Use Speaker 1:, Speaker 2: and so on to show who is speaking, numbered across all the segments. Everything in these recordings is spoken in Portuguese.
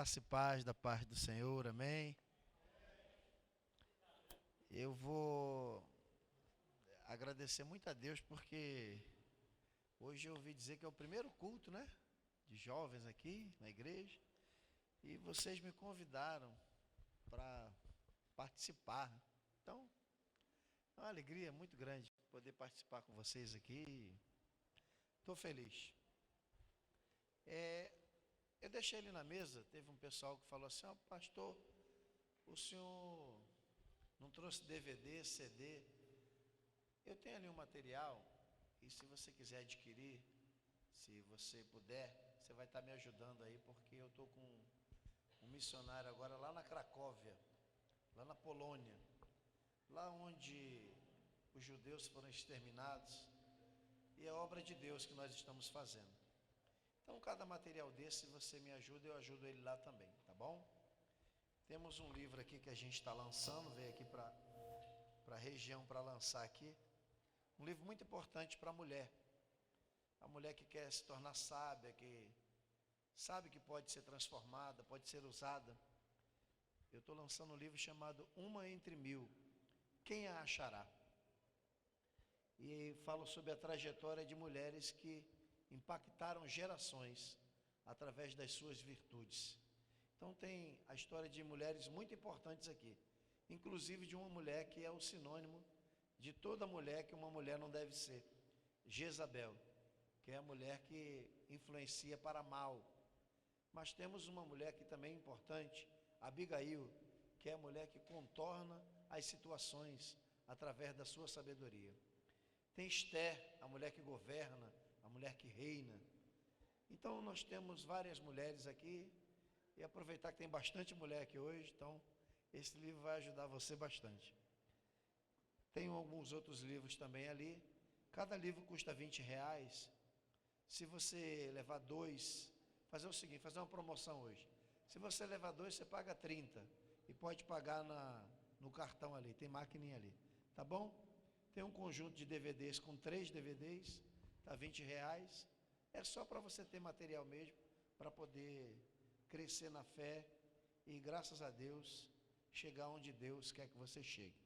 Speaker 1: Graça e paz da parte do Senhor, amém? Eu vou agradecer muito a Deus porque hoje eu ouvi dizer que é o primeiro culto, né? De jovens aqui na igreja. E vocês me convidaram para participar. Então, é uma alegria muito grande poder participar com vocês aqui. Estou feliz. Eu deixei ele na mesa, teve um pessoal que falou assim, pastor, o senhor não trouxe DVD, CD. Eu tenho ali um material, e se você quiser adquirir, se você puder, você vai estar me ajudando aí, porque eu estou com um missionário agora lá na Cracóvia, lá na Polônia, lá onde os judeus foram exterminados, e é obra de Deus que nós estamos fazendo. Então, cada material desse, se você me ajuda, eu ajudo ele lá também, tá bom? Temos um livro aqui que a gente está lançando, veio aqui para a região para lançar aqui. Um livro muito importante para a mulher que quer se tornar sábia, que sabe que pode ser transformada, pode ser usada. Eu estou lançando um livro chamado Uma Entre Mil, Quem a Achará? E falo sobre a trajetória de mulheres que impactaram gerações através das suas virtudes. Então tem a história de mulheres muito importantes aqui, inclusive de uma mulher que é o sinônimo de toda mulher que uma mulher não deve ser, Jezabel, que é a mulher que influencia para mal. Mas temos uma mulher que também é importante, Abigail, que é a mulher que contorna as situações através da sua sabedoria. Tem Esther, a mulher que governa, a mulher que reina. Então nós temos várias mulheres aqui, e aproveitar que tem bastante mulher aqui hoje, então esse livro vai ajudar você bastante. Tem alguns outros livros também ali, cada livro custa R$20. Se você levar 2, fazer o seguinte, fazer uma promoção hoje, se você levar 2, você paga 30, e pode pagar no cartão ali, tem maquininha ali, tá bom? Tem um conjunto de DVDs com 3 DVDs, tá R$20, é só para você ter material mesmo, para poder crescer na fé e, graças a Deus, chegar onde Deus quer que você chegue.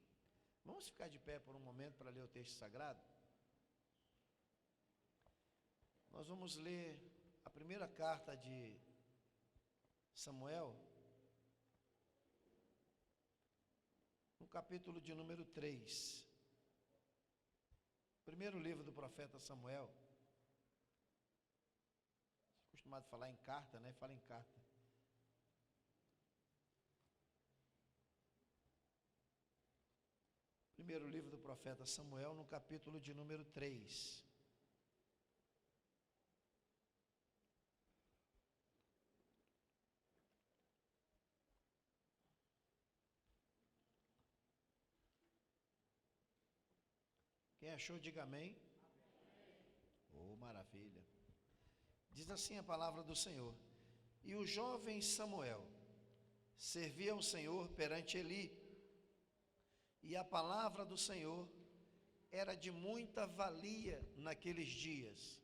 Speaker 1: Vamos ficar de pé por um momento para ler o texto sagrado? Nós vamos ler a primeira carta de Samuel, no capítulo de número 3. Primeiro livro do profeta Samuel. Acostumado a falar em carta, né? Fala em carta. Primeiro livro do profeta Samuel, no capítulo de número 3. Quem achou, diga amém. Oh, maravilha. Diz assim a palavra do Senhor. E o jovem Samuel servia ao Senhor perante Eli, e a palavra do Senhor era de muita valia naqueles dias.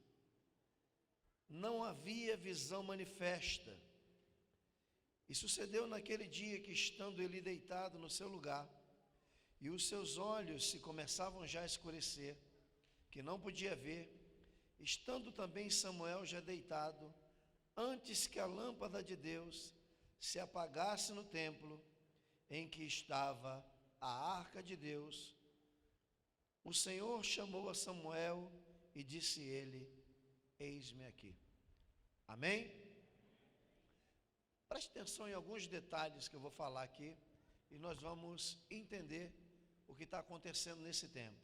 Speaker 1: Não havia visão manifesta. E sucedeu naquele dia que, estando ele deitado no seu lugar, e os seus olhos se começavam já a escurecer, que não podia ver, estando também Samuel já deitado, antes que a lâmpada de Deus se apagasse no templo em que estava a arca de Deus, o Senhor chamou a Samuel e disse ele: eis-me aqui. Amém? Preste atenção em alguns detalhes que eu vou falar aqui, e nós vamos entender o que está acontecendo nesse tempo.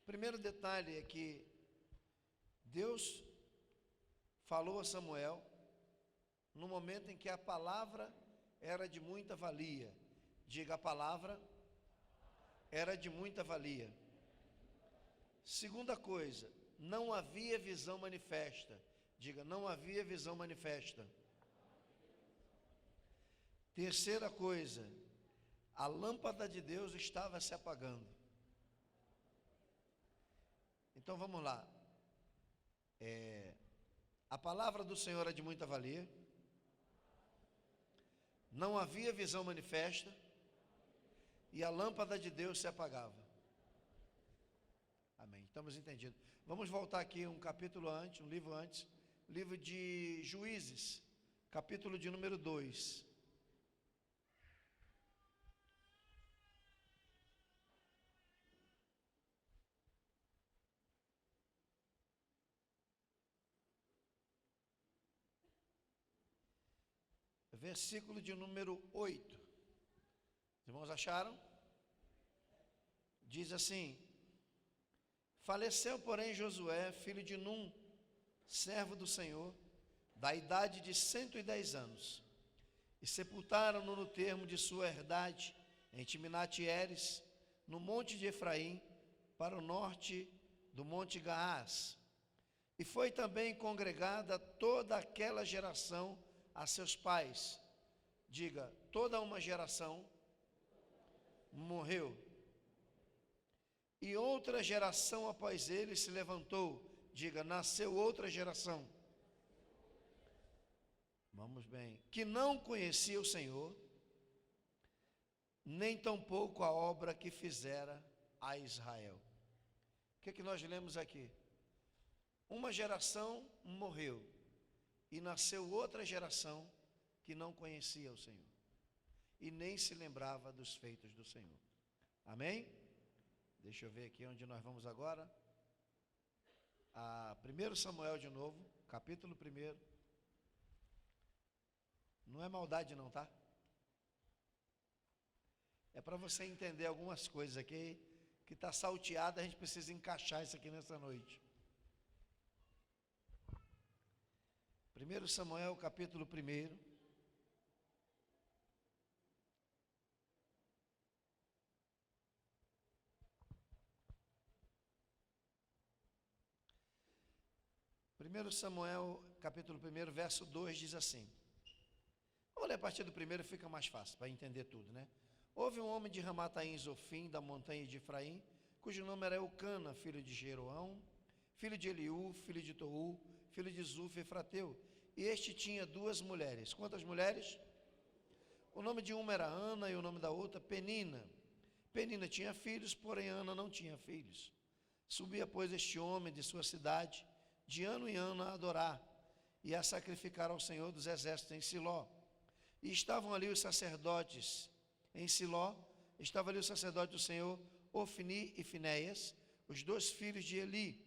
Speaker 1: O primeiro detalhe é que Deus falou a Samuel no momento em que a palavra era de muita valia. Diga, a palavra era de muita valia. Segunda coisa, não havia visão manifesta. Diga, não havia visão manifesta. Terceira coisa, a lâmpada de Deus estava se apagando. Então vamos lá. A palavra do Senhor é de muita valia. não havia visão manifesta, e a lâmpada de Deus se apagava. Amém. Estamos entendidos. Vamos voltar aqui um capítulo antes, um livro antes, livro de Juízes, capítulo de número 2. Versículo de número 8. Os irmãos acharam? Diz assim: faleceu, porém, Josué, filho de Num, servo do Senhor, da idade de 110 anos, e sepultaram-no no termo de sua herdade, em Timnat-Heres, no monte de Efraim, para o norte do monte Gaás. E foi também congregada toda aquela geração a seus pais. Diga, toda uma geração morreu. E outra geração após ele se levantou. Diga, nasceu outra geração. Vamos bem. Que não conhecia o Senhor, nem tampouco a obra que fizera a Israel. O que é que nós lemos aqui? Uma geração morreu. E nasceu outra geração que não conhecia o Senhor. E nem se lembrava dos feitos do Senhor. Amém? Deixa eu ver aqui onde nós vamos agora. 1 Samuel de novo, capítulo 1. Não é maldade não, tá? É para você entender algumas coisas aqui, que está salteado, a gente precisa encaixar isso aqui nessa noite. 1 Samuel, capítulo 1. Primeiro Samuel, capítulo 1, verso 2, diz assim. Vamos ler a partir do primeiro, fica mais fácil para entender tudo, né? Houve um homem de Ramataim Zofim, da montanha de Efraim, cujo nome era Eucana, filho de Jeroão, filho de Eliú, filho de Tou, filho de Zuf, Efrateu. E este tinha 2 mulheres. Quantas mulheres? O nome de uma era Ana e o nome da outra Penina. Penina tinha filhos, porém Ana não tinha filhos. Subia, pois, este homem de sua cidade, de ano em ano a adorar, e a sacrificar ao Senhor dos exércitos em Siló. E estavam ali os sacerdotes em Siló, estava ali o sacerdote do Senhor, Ofni e Finéias, os 2 filhos de Eli.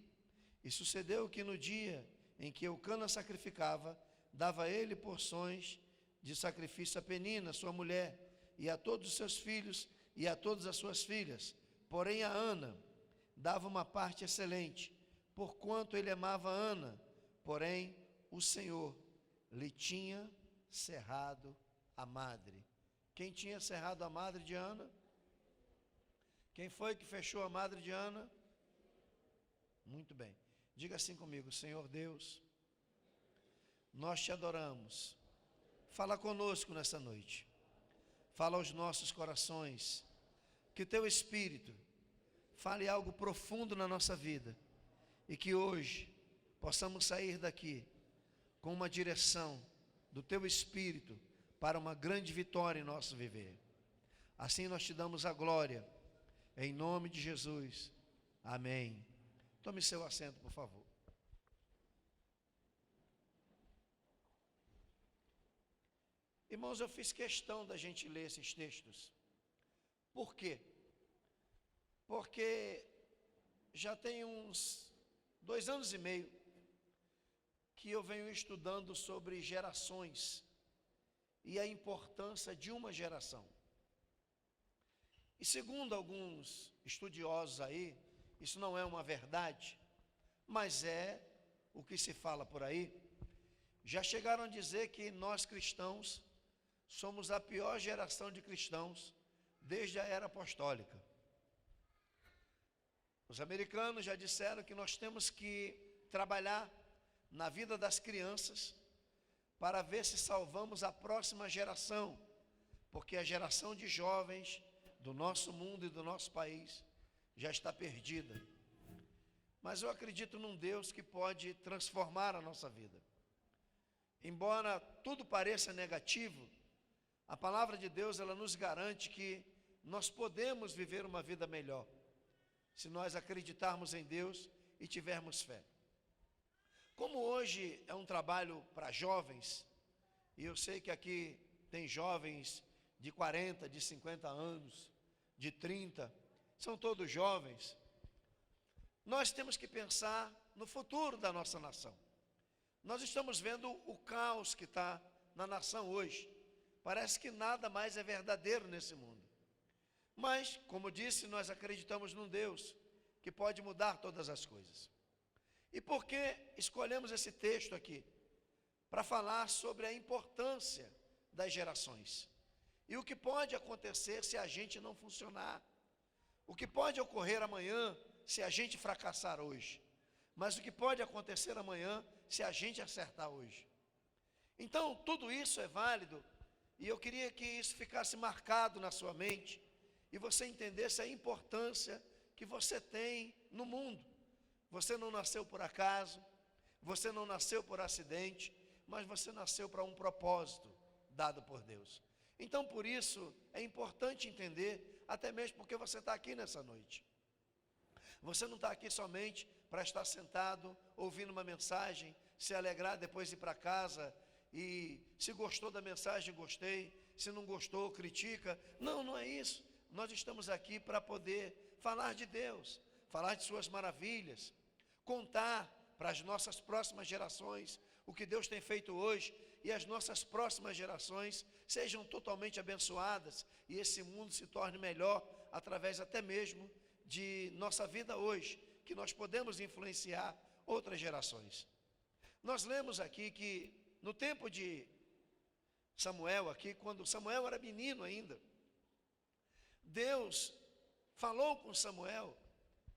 Speaker 1: E sucedeu que no dia em que Eucana sacrificava, dava ele porções de sacrifício a Penina, sua mulher, e a todos os seus filhos, e a todas as suas filhas. Porém a Ana dava uma parte excelente, porquanto ele amava Ana, porém o Senhor lhe tinha cerrado a madre. Quem tinha cerrado a madre de Ana? Quem foi que fechou a madre de Ana? Muito bem. Diga assim comigo: Senhor Deus, nós te adoramos. Fala conosco nessa noite. Fala aos nossos corações. Que teu Espírito fale algo profundo na nossa vida. E que hoje possamos sair daqui com uma direção do teu Espírito para uma grande vitória em nosso viver. Assim nós te damos a glória. Em nome de Jesus. Amém. Tome seu assento, por favor. Irmãos, eu fiz questão da gente ler esses textos. Por quê? Porque já tem uns 2 anos e meio que eu venho estudando sobre gerações e a importância de uma geração. E segundo alguns estudiosos aí, isso não é uma verdade, mas é o que se fala por aí. Já chegaram a dizer que nós cristãos somos a pior geração de cristãos desde a era apostólica. Os americanos já disseram que nós temos que trabalhar na vida das crianças para ver se salvamos a próxima geração, porque a geração de jovens do nosso mundo e do nosso país já está perdida. Mas eu acredito num Deus que pode transformar a nossa vida. Embora tudo pareça negativo, A palavra de Deus, ela nos garante que nós podemos viver uma vida melhor, se nós acreditarmos em Deus e tivermos fé. Como hoje é um trabalho para jovens, e eu sei que aqui tem jovens de 40, de 50 anos, de 30, são todos jovens, nós temos que pensar no futuro da nossa nação. Nós estamos vendo o caos que está na nação hoje. Parece que nada mais é verdadeiro nesse mundo. Mas, como disse, nós acreditamos num Deus que pode mudar todas as coisas. E por que escolhemos esse texto aqui? Para falar sobre a importância das gerações. E o que pode acontecer se a gente não funcionar. O que pode ocorrer amanhã se a gente fracassar hoje. Mas o que pode acontecer amanhã se a gente acertar hoje. Então, tudo isso é válido. E eu queria que isso ficasse marcado na sua mente. E você entendesse a importância que você tem no mundo. Você não nasceu por acaso. Você não nasceu por acidente. Mas você nasceu para um propósito dado por Deus. Então, por isso, é importante entender, até mesmo porque você está aqui nessa noite. Você não está aqui somente para estar sentado, ouvindo uma mensagem, se alegrar, depois ir para casa, e se gostou da mensagem, gostei, se não gostou, critica. Não, não é isso. Nós estamos aqui para poder falar de Deus, falar de suas maravilhas, contar para as nossas próximas gerações o que Deus tem feito hoje, e as nossas próximas gerações sejam totalmente abençoadas, e esse mundo se torne melhor, através até mesmo de nossa vida hoje, que nós podemos influenciar outras gerações. Nós lemos aqui que no tempo de Samuel aqui, quando Samuel era menino ainda, Deus falou com Samuel,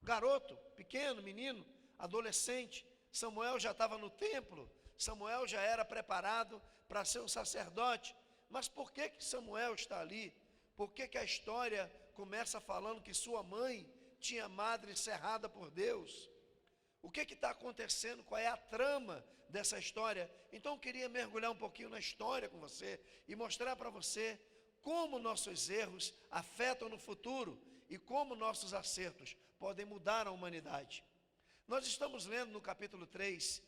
Speaker 1: garoto, pequeno, menino, adolescente. Samuel já estava no templo, Samuel já era preparado para ser um sacerdote. Mas por que Samuel está ali? Por que a história começa falando que sua mãe tinha a madre cerrada por Deus? O que está acontecendo? Qual é a trama dessa história? Então eu queria mergulhar um pouquinho na história com você e mostrar para você como nossos erros afetam no futuro e como nossos acertos podem mudar a humanidade. Nós estamos lendo no capítulo 3,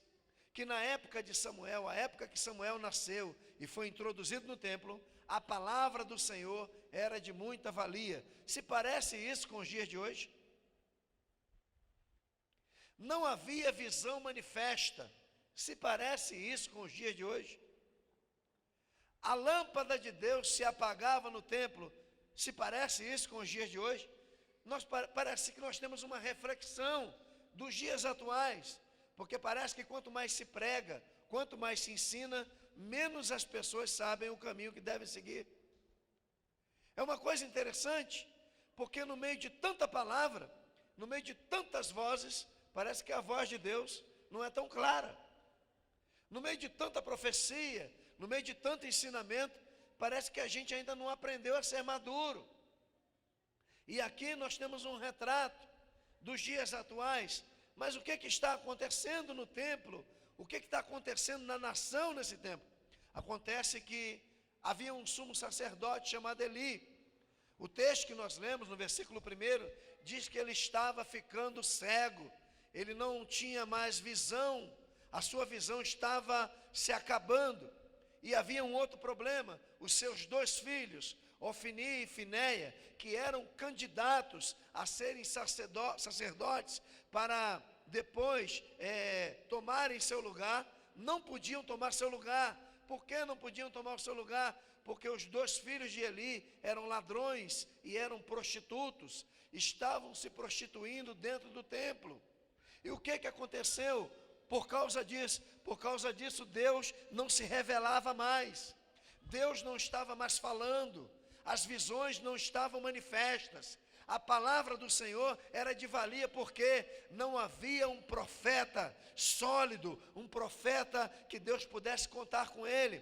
Speaker 1: que na época de Samuel, a época que Samuel nasceu e foi introduzido no templo, a palavra do Senhor era de muita valia. Se parece isso com os dias de hoje? Não havia visão manifesta. Se parece isso com os dias de hoje? A lâmpada de Deus se apagava no templo. Se parece isso com os dias de hoje? Parece que nós temos uma reflexão dos dias atuais, porque parece que quanto mais se prega, quanto mais se ensina, menos as pessoas sabem o caminho que devem seguir. É uma coisa interessante, porque no meio de tanta palavra, no meio de tantas vozes, parece que a voz de Deus não é tão clara. No meio de tanta profecia, no meio de tanto ensinamento, parece que a gente ainda não aprendeu a ser maduro. E aqui nós temos um retrato dos dias atuais. Mas o que está acontecendo no templo? O que está acontecendo na nação nesse tempo? Acontece que havia um sumo sacerdote chamado Eli. O texto que nós lemos no versículo 1 diz que ele estava ficando cego. Ele não tinha mais visão. A sua visão estava se acabando. E havia um outro problema. Os seus dois filhos, Ofni e Finéia, que eram candidatos a serem sacerdotes para depois tomarem seu lugar, não podiam tomar seu lugar. Por que não podiam tomar o seu lugar? Porque os dois filhos de Eli eram ladrões e eram prostitutos, estavam se prostituindo dentro do templo. E o que aconteceu? Por causa disso, Deus não se revelava mais, Deus não estava mais falando, as visões não estavam manifestas. A palavra do Senhor era de valia porque não havia um profeta sólido, um profeta que Deus pudesse contar com ele.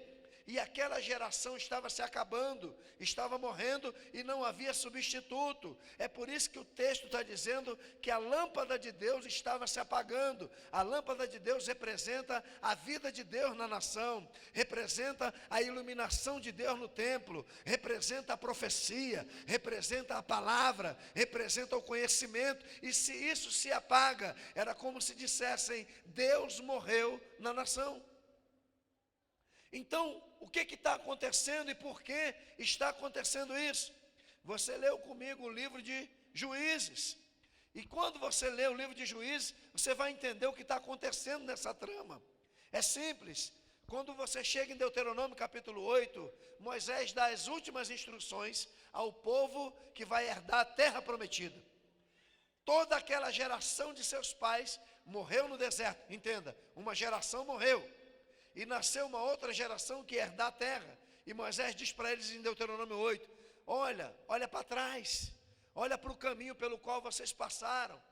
Speaker 1: e aquela geração estava se acabando, estava morrendo e não havia substituto. É por isso que o texto está dizendo que a lâmpada de Deus estava se apagando. A lâmpada de Deus representa a vida de Deus na nação, representa a iluminação de Deus no templo, representa a profecia, representa a palavra, representa o conhecimento. E se isso se apaga, era como se dissessem: Deus morreu na nação. Então, o que está acontecendo e por que está acontecendo isso? Você leu comigo o livro de Juízes, e quando você lê o livro de Juízes, você vai entender o que está acontecendo nessa trama. É simples. Quando você chega em Deuteronômio capítulo 8, Moisés dá as últimas instruções ao povo que vai herdar a terra prometida. Toda aquela geração de seus pais morreu no deserto. Entenda, uma geração morreu, e nasceu uma outra geração que ia herdar a terra. E Moisés diz para eles em Deuteronômio 8, olha para trás, olha para o caminho pelo qual vocês passaram.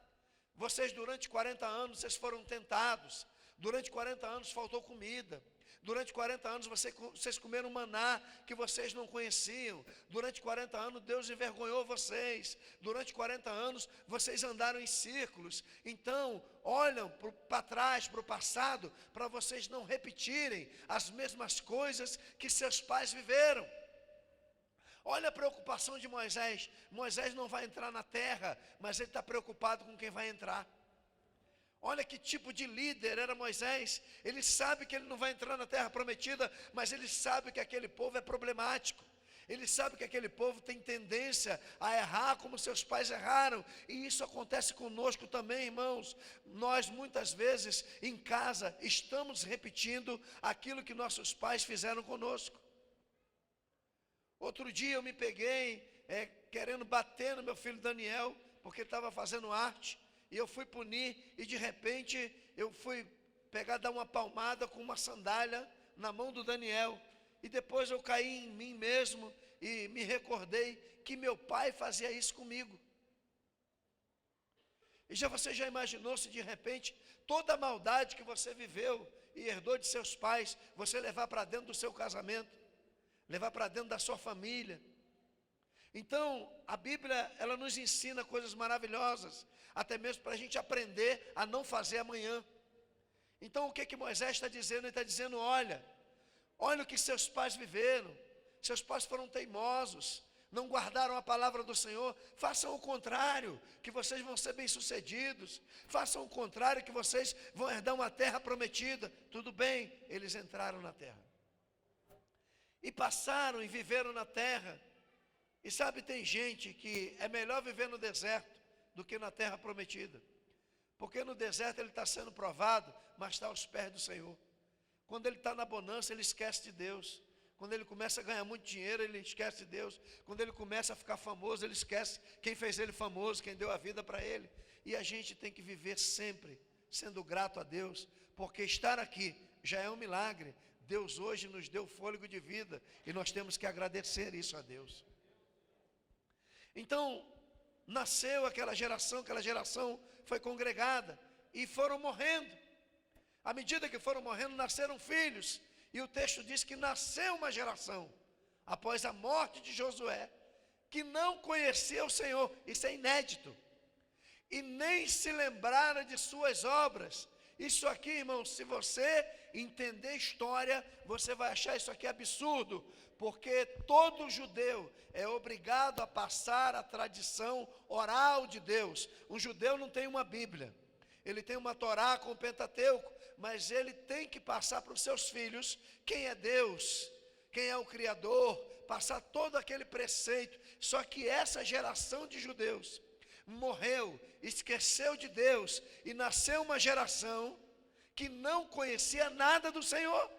Speaker 1: Vocês durante 40 anos, vocês foram tentados. Durante 40 anos faltou comida. Durante 40 anos vocês comeram maná que vocês não conheciam. Durante 40 anos Deus envergonhou vocês. Durante 40 anos vocês andaram em círculos. Então, olham para trás, para o passado, para vocês não repetirem as mesmas coisas que seus pais viveram. Olha a preocupação de Moisés. Moisés não vai entrar na terra, mas ele está preocupado com quem vai entrar. Olha que tipo de líder era Moisés. Ele sabe que ele não vai entrar na terra prometida, mas ele sabe que aquele povo é problemático. Ele sabe que aquele povo tem tendência a errar como seus pais erraram. E isso acontece conosco também, irmãos. Nós muitas vezes em casa estamos repetindo aquilo que nossos pais fizeram conosco. Outro dia eu me peguei querendo bater no meu filho Daniel, porque ele estava fazendo arte. E eu fui punir, e de repente eu fui dar uma palmada com uma sandália na mão do Daniel. E depois eu caí em mim mesmo e me recordei que meu pai fazia isso comigo. E você já imaginou se de repente toda a maldade que você viveu e herdou de seus pais, você levar para dentro do seu casamento, levar para dentro da sua família? Então, a Bíblia, ela nos ensina coisas maravilhosas, até mesmo para a gente aprender a não fazer amanhã. Então, o que Moisés está dizendo? Ele está dizendo, olha o que seus pais viveram. Seus pais foram teimosos, não guardaram a palavra do Senhor. Façam o contrário, que vocês vão ser bem-sucedidos. Façam o contrário, que vocês vão herdar uma terra prometida. Tudo bem, eles entraram na terra. E passaram e viveram na terra. E sabe, tem gente que é melhor viver no deserto do que na terra prometida. Porque no deserto ele está sendo provado, mas está aos pés do Senhor. Quando ele está na bonança, ele esquece de Deus. Quando ele começa a ganhar muito dinheiro, ele esquece de Deus. Quando ele começa a ficar famoso, ele esquece quem fez ele famoso, quem deu a vida para ele. E a gente tem que viver sempre sendo grato a Deus, porque estar aqui já é um milagre. Deus hoje nos deu fôlego de vida e nós temos que agradecer isso a Deus. Então, nasceu aquela geração foi congregada e foram morrendo. À medida que foram morrendo, nasceram filhos. E o texto diz que nasceu uma geração, após a morte de Josué, que não conhecia o Senhor. Isso é inédito. E nem se lembrara de suas obras. Isso aqui, irmão, se você entender história, você vai achar isso aqui absurdo, porque todo judeu é obrigado a passar a tradição oral de Deus. Um judeu não tem uma Bíblia, ele tem uma Torá com o Pentateuco, mas ele tem que passar para os seus filhos quem é Deus, quem é o Criador, passar todo aquele preceito. Só que essa geração de judeus morreu, esqueceu de Deus, e nasceu uma geração que não conhecia nada do Senhor.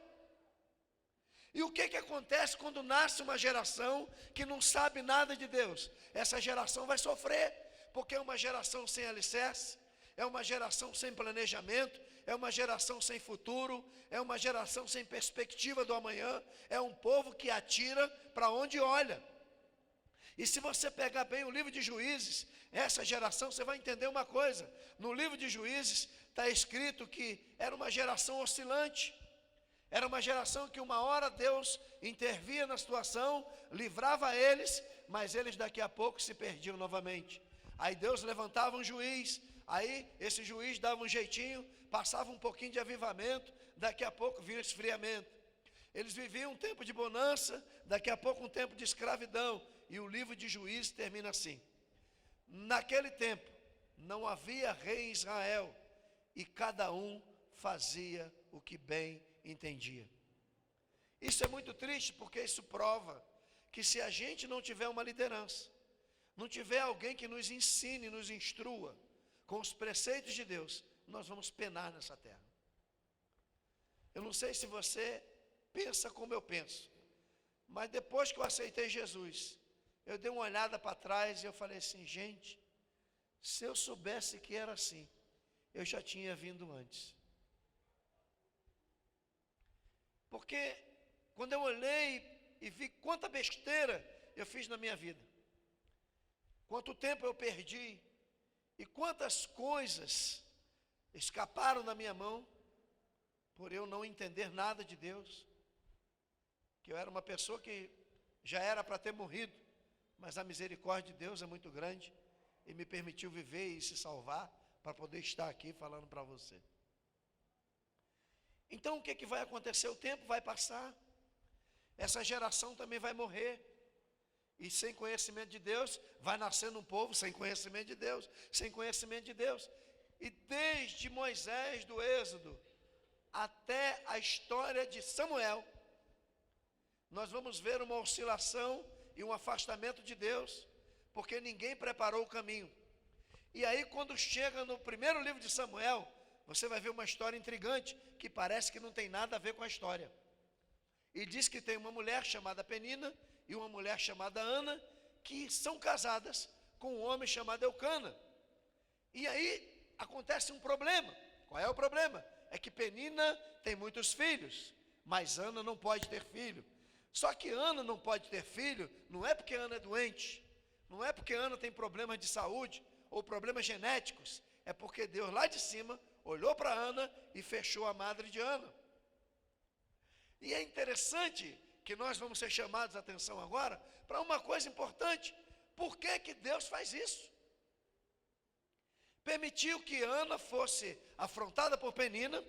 Speaker 1: E o que acontece quando nasce uma geração que não sabe nada de Deus? Essa geração vai sofrer, porque é uma geração sem alicerce, é uma geração sem planejamento, é uma geração sem futuro, é uma geração sem perspectiva do amanhã, é um povo que atira para onde olha. E se você pegar bem o livro de Juízes, essa geração, você vai entender uma coisa. No livro de Juízes está escrito que era uma geração oscilante. Era uma geração que uma hora Deus intervia na situação, livrava eles, mas eles daqui a pouco se perdiam novamente. Aí Deus levantava um juiz, aí esse juiz dava um jeitinho, passava um pouquinho de avivamento, daqui a pouco vinha o esfriamento. Eles viviam um tempo de bonança, daqui a pouco um tempo de escravidão, e o livro de Juízes termina assim: naquele tempo não havia rei em Israel, e cada um fazia o que bem entendia. Isso é muito triste, porque isso prova que se a gente não tiver uma liderança, não tiver alguém que nos ensine, nos instrua com os preceitos de Deus, nós vamos penar nessa terra. Eu não sei se você pensa como eu penso, mas depois que eu aceitei Jesus, eu dei uma olhada para trás e eu falei assim: gente, se eu soubesse que era assim, eu já tinha vindo antes. Porque quando eu olhei e vi quanta besteira eu fiz na minha vida, quanto tempo eu perdi e quantas coisas escaparam da minha mão por eu não entender nada de Deus, que eu era uma pessoa que já era para ter morrido, mas a misericórdia de Deus é muito grande e me permitiu viver e se salvar para poder estar aqui falando para você. Então o que vai acontecer? O tempo vai passar, essa geração também vai morrer, e sem conhecimento de Deus vai nascendo um povo sem conhecimento de Deus, sem conhecimento de Deus. E desde Moisés do Êxodo até a história de Samuel, nós vamos ver uma oscilação e um afastamento de Deus, porque ninguém preparou o caminho. E aí quando chega no primeiro livro de Samuel, você vai ver uma história intrigante, que parece que não tem nada a ver com a história. E diz que tem uma mulher chamada Penina e uma mulher chamada Ana, que são casadas com um homem chamado Eucana. E aí acontece um problema. Qual é o problema? É que Penina tem muitos filhos, mas Ana não pode ter filho. Só que Ana não pode ter filho, não é porque Ana é doente, não é porque Ana tem problemas de saúde ou problemas genéticos, é porque Deus lá de cima olhou para Ana e fechou a madre de Ana. E é interessante que nós vamos ser chamados a atenção agora para uma coisa importante. Por que que Deus faz isso? Permitiu que Ana fosse afrontada por Penina,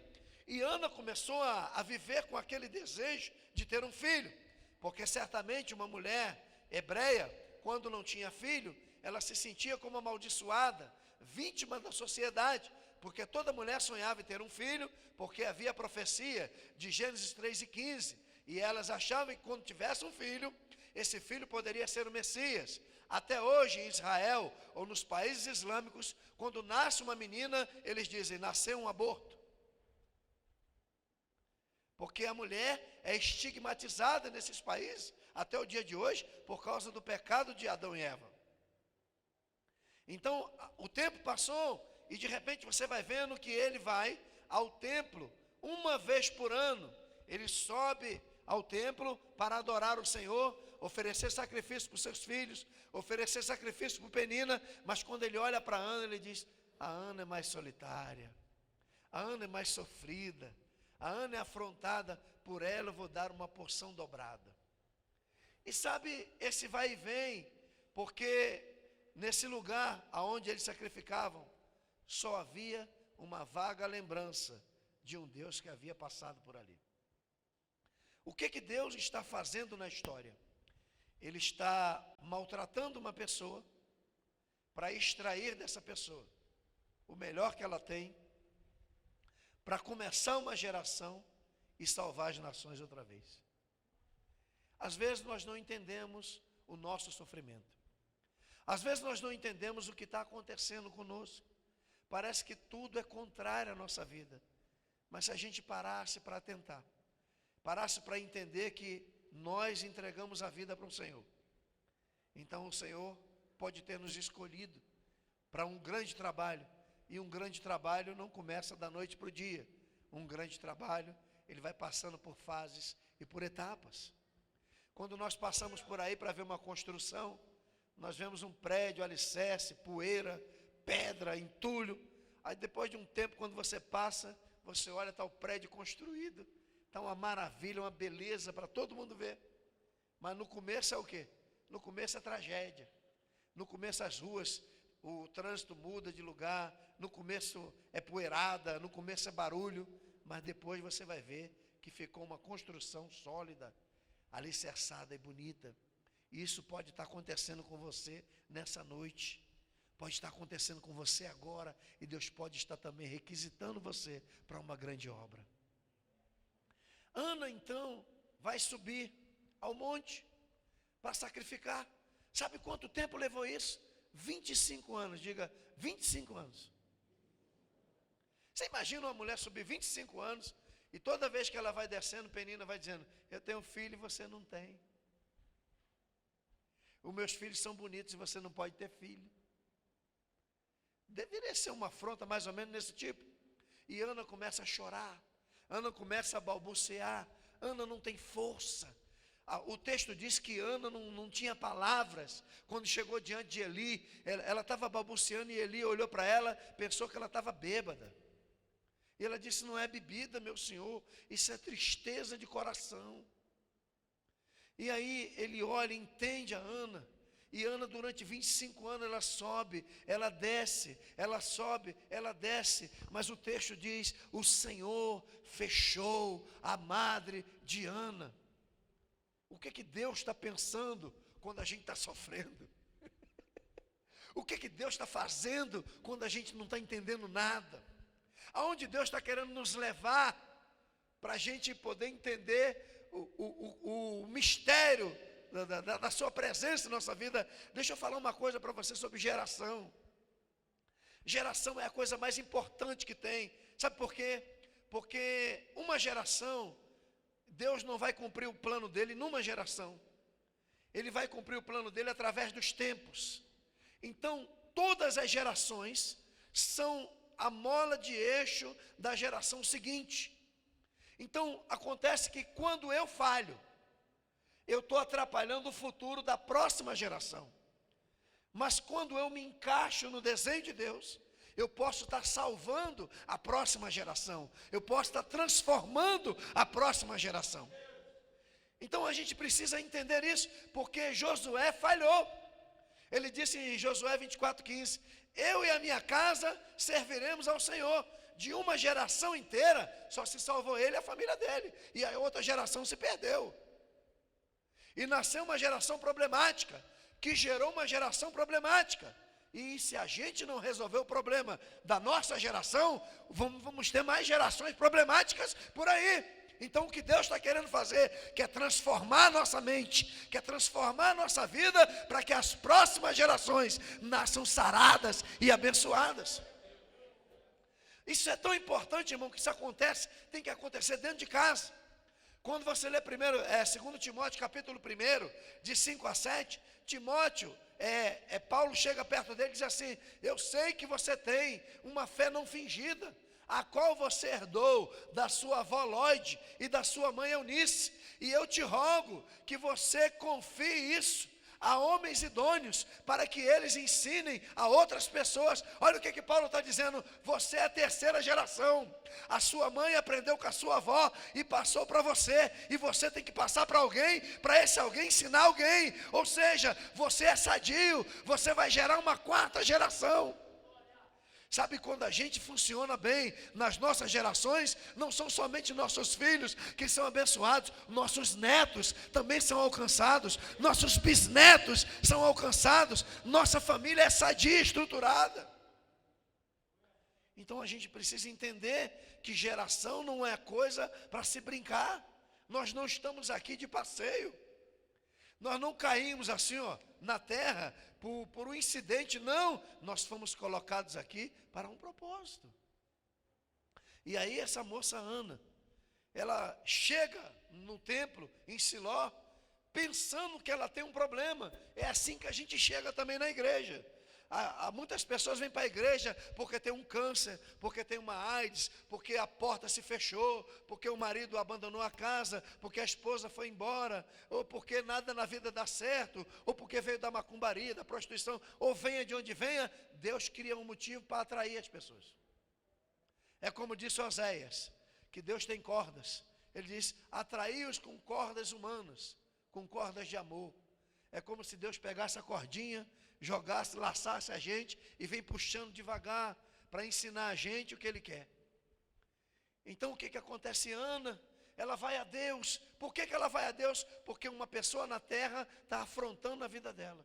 Speaker 1: e Ana começou a viver com aquele desejo de ter um filho, porque certamente uma mulher hebreia, quando não tinha filho, ela se sentia como amaldiçoada, vítima da sociedade, porque toda mulher sonhava em ter um filho, porque havia a profecia de Gênesis 3:15, e elas achavam que quando tivesse um filho, esse filho poderia ser o Messias. Até hoje em Israel, ou nos países islâmicos, quando nasce uma menina, eles dizem: nasceu um aborto. Porque a mulher é estigmatizada nesses países, até o dia de hoje, por causa do pecado de Adão e Eva. Então, o tempo passou, e de repente você vai vendo que ele vai ao templo, uma vez por ano, ele sobe ao templo para adorar o Senhor, oferecer sacrifício para os seus filhos, oferecer sacrifício para Penina, mas quando ele olha para Ana, ele diz: a Ana é mais solitária, a Ana é mais sofrida, a Ana é afrontada, por ela eu vou dar uma porção dobrada. E sabe, esse vai e vem, porque nesse lugar aonde eles sacrificavam, só havia uma vaga lembrança de um Deus que havia passado por ali. O que Deus está fazendo na história? Ele está maltratando uma pessoa para extrair dessa pessoa o melhor que ela tem, para começar uma geração e salvar as nações outra vez. Às vezes nós não entendemos o nosso sofrimento. Às vezes nós não entendemos o que está acontecendo conosco. Parece que tudo é contrário à nossa vida. Mas se a gente parasse para tentar, parasse para entender que nós entregamos a vida para o Senhor, então o Senhor pode ter nos escolhido para um grande trabalho. E um grande trabalho não começa da noite para o dia. Um grande trabalho, ele vai passando por fases e por etapas. Quando nós passamos por aí para ver uma construção, nós vemos um prédio, alicerce, poeira, pedra, entulho. Aí depois de um tempo, quando você passa, você olha, está o prédio construído. está uma maravilha, uma beleza para todo mundo ver. Mas no começo é o quê? No começo é tragédia. No começo as ruas, o trânsito muda de lugar, no começo é poeirada, no começo é barulho, mas depois você vai ver que ficou uma construção sólida, alicerçada e bonita. E isso pode estar acontecendo com você nessa noite, pode estar acontecendo com você agora, e Deus pode estar também requisitando você para uma grande obra. Ana então vai subir ao monte para sacrificar. Sabe quanto tempo levou isso? 25 anos, diga 25 anos. Você imagina uma mulher subir 25 anos e toda vez que ela vai descendo, Penina vai dizendo: eu tenho filho e você não tem. Os meus filhos são bonitos e você não pode ter filho. Deveria ser uma afronta mais ou menos desse tipo. E Ana começa a chorar, Ana começa a balbuciar, Ana não tem força. O texto diz que Ana não tinha palavras. Quando chegou diante de Eli, ela estava balbuciando, e Eli olhou para ela, pensou que ela estava bêbada. E ela disse: não é bebida, meu senhor, isso é tristeza de coração. E aí ele olha e entende a Ana. E Ana, durante 25 anos, ela sobe, ela desce, ela sobe, ela desce. Mas o texto diz: o Senhor fechou a madre de Ana. O que Deus está pensando quando a gente está sofrendo? O que Deus está fazendo quando a gente não está entendendo nada? Aonde Deus está querendo nos levar para a gente poder entender o mistério da sua presença na nossa vida? Deixa eu falar uma coisa para você sobre geração. Geração é a coisa mais importante que tem. Sabe por quê? Porque uma geração, Deus não vai cumprir o plano dele numa geração. Ele vai cumprir o plano dele através dos tempos. Então, todas as gerações são a mola de eixo da geração seguinte. Então, acontece que quando eu falho, eu estou atrapalhando o futuro da próxima geração. Mas quando eu me encaixo no desenho de Deus, eu posso estar salvando a próxima geração, eu posso estar transformando a próxima geração. Então a gente precisa entender isso, porque Josué falhou. Ele disse em Josué 24:15: eu e a minha casa serviremos ao Senhor. De uma geração inteira, só se salvou ele e a família dele, e a outra geração se perdeu. E nasceu uma geração problemática, que gerou uma geração problemática. E se a gente não resolver o problema da nossa geração, vamos ter mais gerações problemáticas por aí. Então o que Deus está querendo fazer, quer transformar a nossa mente, quer transformar a nossa vida, para que as próximas gerações nasçam saradas e abençoadas. Isso é tão importante, irmão, que isso acontece, tem que acontecer dentro de casa. Quando você lê 2 Timóteo capítulo 1, de 5 a 7, Timóteo, Paulo chega perto dele e diz assim: eu sei que você tem uma fé não fingida, a qual você herdou da sua avó Lóide e da sua mãe Eunice, e eu te rogo que você confie isso a homens idôneos, para que eles ensinem a outras pessoas. Olha o que Paulo está dizendo: você é a terceira geração, a sua mãe aprendeu com a sua avó e passou para você, e você tem que passar para alguém, para esse alguém ensinar alguém. Ou seja, você é sadio, você vai gerar uma quarta geração. Sabe, quando a gente funciona bem nas nossas gerações, não são somente nossos filhos que são abençoados, nossos netos também são alcançados, nossos bisnetos são alcançados, nossa família é sadia, estruturada. Então a gente precisa entender que geração não é coisa para se brincar. Nós não estamos aqui de passeio, nós não caímos assim, na terra por um incidente, não. Nós fomos colocados aqui para um propósito. E aí essa moça Ana, ela chega no templo em Siló, pensando que ela tem um problema. É assim que a gente chega também na igreja. Muitas pessoas vêm para a igreja porque tem um câncer, porque tem uma AIDS, porque a porta se fechou, porque o marido abandonou a casa, porque a esposa foi embora, ou porque nada na vida dá certo, ou porque veio da macumbaria, da prostituição, ou venha de onde venha, Deus cria um motivo para atrair as pessoas. É como disse Oséias, que Deus tem cordas ele diz, atraí-os com cordas humanas, com cordas de amor. É como se Deus pegasse a cordinha, jogasse, laçasse a gente e vem puxando devagar para ensinar a gente o que Ele quer. Então o que acontece? Ana, ela vai a Deus. Por que ela vai a Deus? Porque uma pessoa na terra está afrontando a vida dela.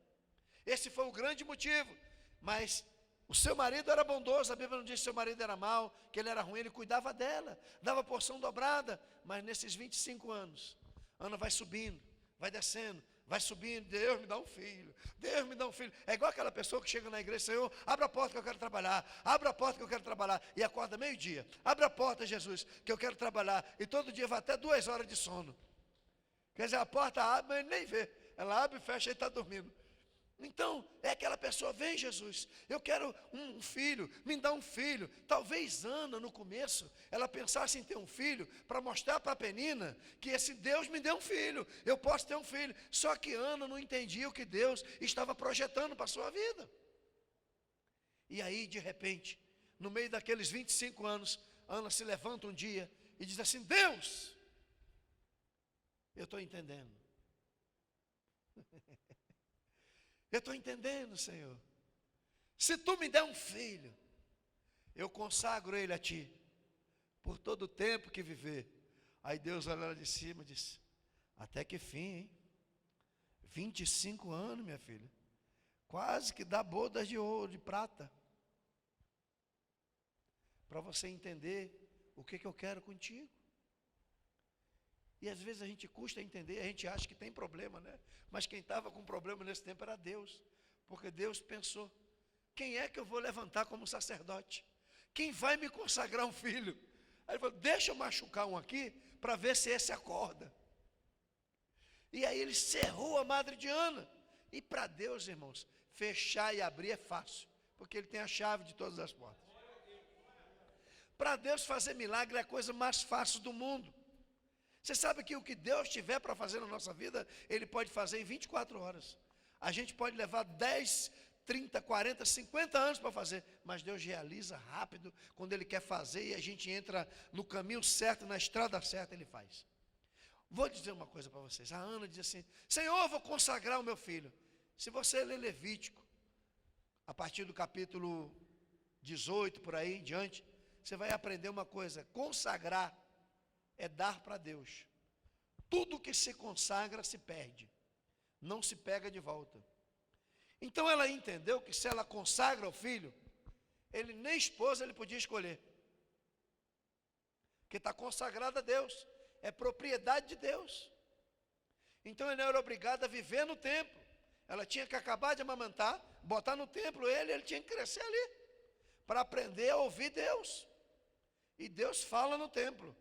Speaker 1: Esse foi o grande motivo. Mas o seu marido era bondoso, a Bíblia não diz que seu marido era mau, que ele era ruim, ele cuidava dela, dava porção dobrada. Mas nesses 25 anos, Ana vai subindo, vai descendo, vai subindo, Deus me dá um filho, Deus me dá um filho. É igual aquela pessoa que chega na igreja, Senhor, abra a porta que eu quero trabalhar, abra a porta que eu quero trabalhar, e acorda meio-dia, abra a porta, Jesus, que eu quero trabalhar, e todo dia vai até 2 horas de sono. Quer dizer, a porta abre, mas ele nem vê, ela abre e fecha e está dormindo. Então, é aquela pessoa, vem Jesus, eu quero um filho, me dá um filho. Talvez Ana, no começo, ela pensasse em ter um filho, para mostrar para a Penina, que esse Deus me deu um filho, eu posso ter um filho. Só que Ana não entendia o que Deus estava projetando para a sua vida. E aí, de repente, no meio daqueles 25 anos, Ana se levanta um dia e diz assim, Deus, eu estou entendendo. Eu estou entendendo, Senhor. Se tu me der um filho, eu consagro ele a ti, por todo o tempo que viver. Aí Deus olha lá de cima e diz, até que fim, hein? 25 anos, minha filha. Quase que dá bodas de ouro, de prata. Para você entender o que eu quero contigo. E às vezes a gente custa entender, a gente acha que tem problema, né? Mas quem estava com problema nesse tempo era Deus. Porque Deus pensou, quem é que eu vou levantar como sacerdote? Quem vai me consagrar um filho? Aí ele falou, deixa eu machucar um aqui, para ver se esse acorda. E aí ele cerrou a madre de Ana. E para Deus, irmãos, fechar e abrir é fácil, porque Ele tem a chave de todas as portas. Para Deus fazer milagre é a coisa mais fácil do mundo. Você sabe que o que Deus tiver para fazer na nossa vida, Ele pode fazer em 24 horas. A gente pode levar 10, 30, 40, 50 anos para fazer, mas Deus realiza rápido, quando Ele quer fazer e a gente entra no caminho certo, na estrada certa, Ele faz. Vou dizer uma coisa para vocês, a Ana diz assim, Senhor, eu vou consagrar o meu filho. Se você ler Levítico, a partir do capítulo 18, por aí em diante, você vai aprender uma coisa, consagrar é dar para Deus. Tudo que se consagra se perde, não se pega de volta. Então ela entendeu que se ela consagra o filho, ele nem esposa ele podia escolher, porque está consagrado a Deus, é propriedade de Deus. Então ele era obrigado a viver no templo. Ela tinha que acabar de amamentar, botar no templo ele tinha que crescer ali, para aprender a ouvir Deus. E Deus fala no templo.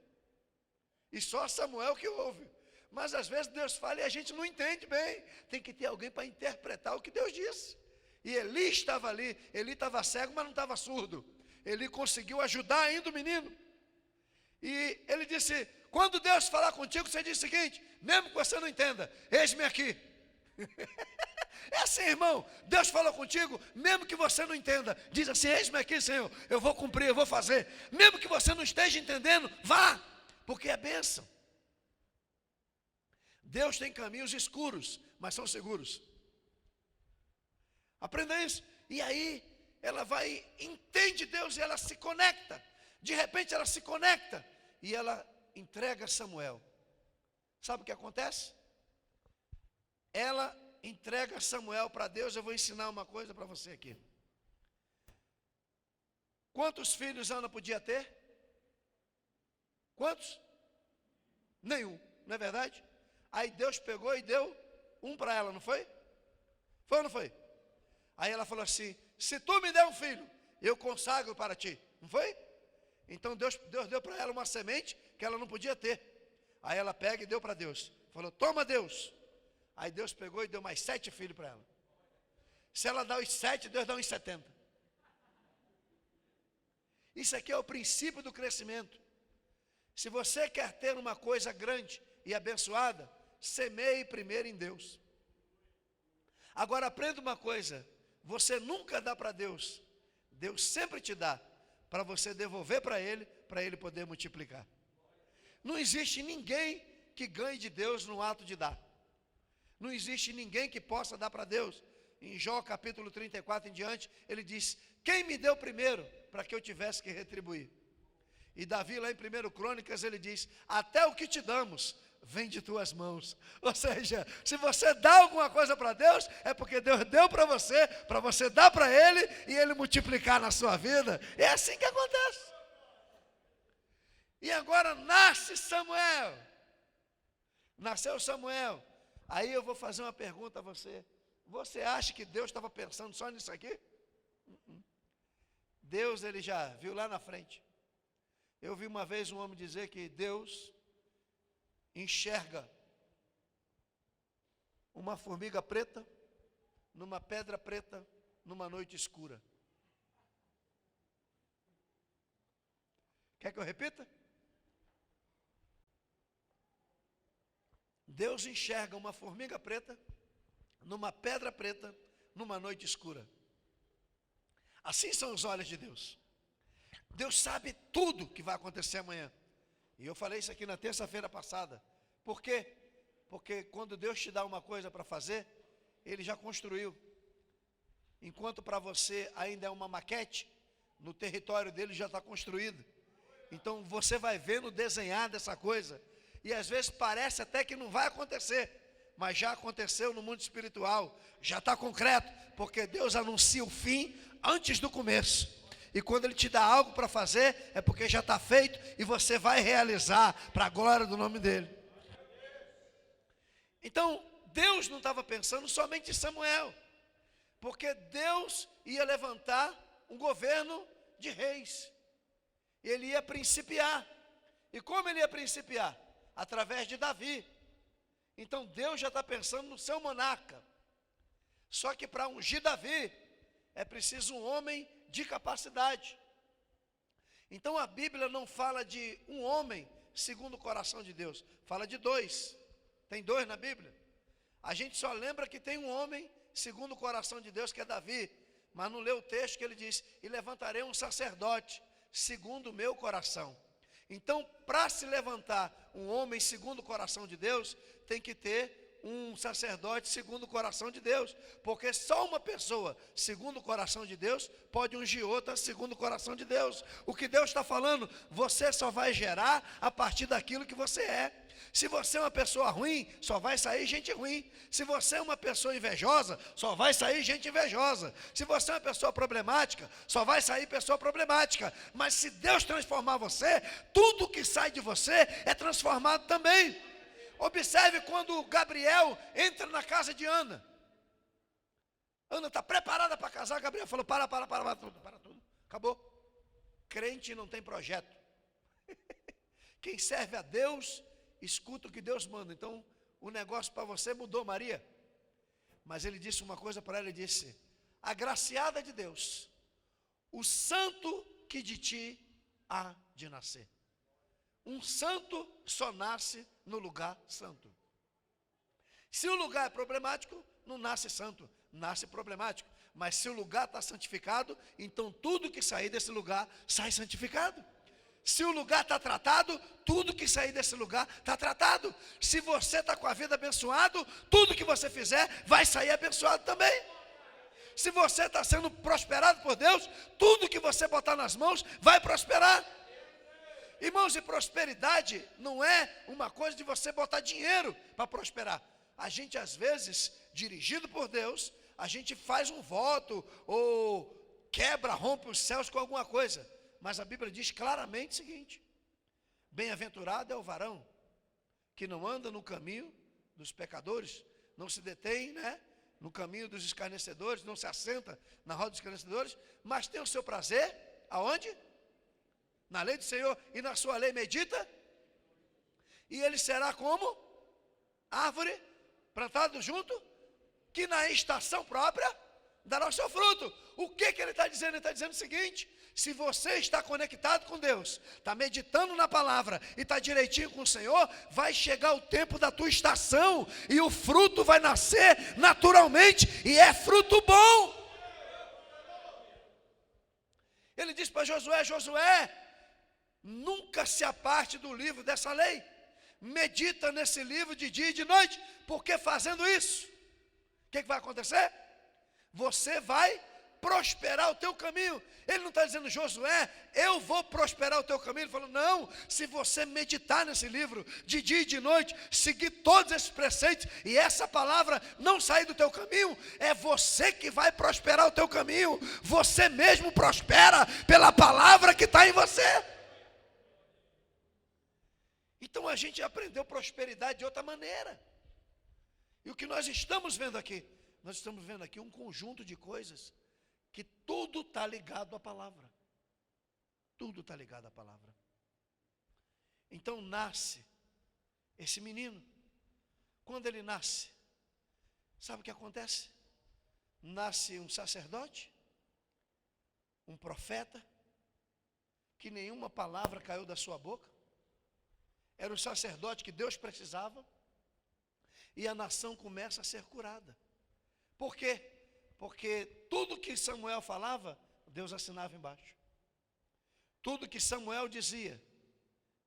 Speaker 1: E só Samuel que ouve. Mas às vezes Deus fala e a gente não entende bem. Tem que ter alguém para interpretar o que Deus disse. E Eli estava ali. Eli estava cego, mas não estava surdo. Eli conseguiu ajudar ainda o menino. E ele disse, quando Deus falar contigo, você diz o seguinte, mesmo que você não entenda, eis-me aqui. É assim, irmão, Deus falou contigo, mesmo que você não entenda, diz assim, eis-me aqui, Senhor, eu vou cumprir, eu vou fazer. Mesmo que você não esteja entendendo, vá. Porque é bênção. Deus tem caminhos escuros, mas são seguros. Aprenda isso. E aí, ela vai, entende Deus e ela se conecta. De repente ela se conecta e ela entrega Samuel. Sabe o que acontece? Ela entrega Samuel para Deus. Eu vou ensinar uma coisa para você aqui. Quantos filhos Ana podia ter? Quantos? Nenhum, não é verdade? Aí Deus pegou e deu um para ela, não foi? Foi ou não foi? Aí ela falou assim, se tu me der um filho, eu consagro para ti, não foi? Então Deus deu para ela uma semente que ela não podia ter. Aí ela pega e deu para Deus. Falou, toma Deus. Aí Deus pegou e deu mais 7 filhos para ela. Se ela dá os 7, Deus dá os 70. Isso aqui é o princípio do crescimento. Se você quer ter uma coisa grande e abençoada, semeie primeiro em Deus. Agora aprenda uma coisa, você nunca dá para Deus, Deus sempre te dá, para você devolver para Ele poder multiplicar. Não existe ninguém que ganhe de Deus no ato de dar. Não existe ninguém que possa dar para Deus. Em Jó capítulo 34 em diante, ele diz: quem me deu primeiro para que eu tivesse que retribuir? E Davi lá em 1 Crônicas ele diz: até o que te damos vem de tuas mãos. Ou seja, se você dá alguma coisa para Deus, é porque Deus deu para você dar para Ele e Ele multiplicar na sua vida. É assim que acontece. E agora nasce Samuel. Nasceu Samuel. Aí eu vou fazer uma pergunta a você. Você acha que Deus estava pensando só nisso aqui? Deus, ele já viu lá na frente. Eu vi uma vez um homem dizer que Deus enxerga uma formiga preta numa pedra preta numa noite escura. Quer que eu repita? Deus enxerga uma formiga preta numa pedra preta numa noite escura. Assim são os olhos de Deus. Deus sabe tudo que vai acontecer amanhã. E eu falei isso aqui na terça-feira passada. Por quê? Porque quando Deus te dá uma coisa para fazer, Ele já construiu. Enquanto para você ainda é uma maquete, no território dele já está construído. Então você vai vendo desenhar dessa coisa. E às vezes parece até que não vai acontecer, mas já aconteceu no mundo espiritual. Já está concreto, porque Deus anuncia o fim antes do começo. E quando Ele te dá algo para fazer, é porque já está feito e você vai realizar para a glória do nome dEle. Então, Deus não estava pensando somente em Samuel, porque Deus ia levantar um governo de reis. Ele ia principiar. E como Ele ia principiar? Através de Davi. Então, Deus já está pensando no seu monarca. Só que para ungir Davi, é preciso um homem de capacidade. Então a Bíblia não fala de um homem segundo o coração de Deus, fala de dois. Tem dois na Bíblia. A gente só lembra que tem um homem segundo o coração de Deus, que é Davi, mas não lê o texto que ele diz: e levantarei um sacerdote segundo o meu coração. Então, para se levantar um homem segundo o coração de Deus, tem que ter um sacerdote segundo o coração de Deus, porque só uma pessoa segundo o coração de Deus pode ungir outra segundo o coração de Deus. O que Deus está falando, você só vai gerar a partir daquilo que você é. Se você é uma pessoa ruim, só vai sair gente ruim. Se você é uma pessoa invejosa, só vai sair gente invejosa. Se você é uma pessoa problemática, só vai sair pessoa problemática. Mas se Deus transformar você, tudo que sai de você é transformado também. Observe quando Gabriel entra na casa de Ana. Ana está preparada para casar, Gabriel falou: para tudo, acabou. Crente não tem projeto. Quem serve a Deus, escuta o que Deus manda. Então, o negócio para você mudou, Maria. Mas ele disse uma coisa para ela, ele disse: agraciada de Deus, o santo que de ti há de nascer. Um santo só nasce no lugar santo. Se o lugar é problemático, não nasce santo, nasce problemático. Mas se o lugar está santificado, então tudo que sair desse lugar sai santificado. Se o lugar está tratado, tudo que sair desse lugar está tratado. Se você está com a vida abençoado, tudo que você fizer vai sair abençoado também. Se você está sendo prosperado por Deus, tudo que você botar nas mãos vai prosperar. Irmãos, e prosperidade não é uma coisa de você botar dinheiro para prosperar. A gente às vezes, dirigido por Deus, a gente faz um voto ou quebra, rompe os céus com alguma coisa. Mas a Bíblia diz claramente o seguinte: bem-aventurado é o varão que não anda no caminho dos pecadores, não se detém, no caminho dos escarnecedores, não se assenta na roda dos escarnecedores, mas tem o seu prazer, aonde? Na lei do Senhor, e na sua lei medita, e ele será como árvore plantada junto, que na estação própria dará o seu fruto. O que ele está dizendo? Ele está dizendo o seguinte: se você está conectado com Deus, está meditando na palavra e está direitinho com o Senhor, vai chegar o tempo da tua estação e o fruto vai nascer naturalmente, e é fruto bom. Ele diz para Josué: Josué, nunca se aparte do livro dessa lei. Medita nesse livro de dia e de noite, porque fazendo isso, o que vai acontecer? Você vai prosperar o teu caminho. Ele não está dizendo, Josué, eu vou prosperar o teu caminho. Ele falou, não, se você meditar nesse livro de dia e de noite, seguir todos esses preceitos, e essa palavra não sair do teu caminho, é você que vai prosperar o teu caminho. Você mesmo prospera pela palavra que está em você. Então a gente aprendeu prosperidade de outra maneira. E o que nós estamos vendo aqui? Nós estamos vendo aqui um conjunto de coisas que tudo está ligado à palavra. Tudo está ligado à palavra. Então nasce esse menino. Quando ele nasce, sabe o que acontece? Nasce um sacerdote, um profeta, que nenhuma palavra caiu da sua boca. Era o sacerdote que Deus precisava. E a nação começa a ser curada. Por quê? Porque tudo que Samuel falava, Deus assinava embaixo. Tudo que Samuel dizia,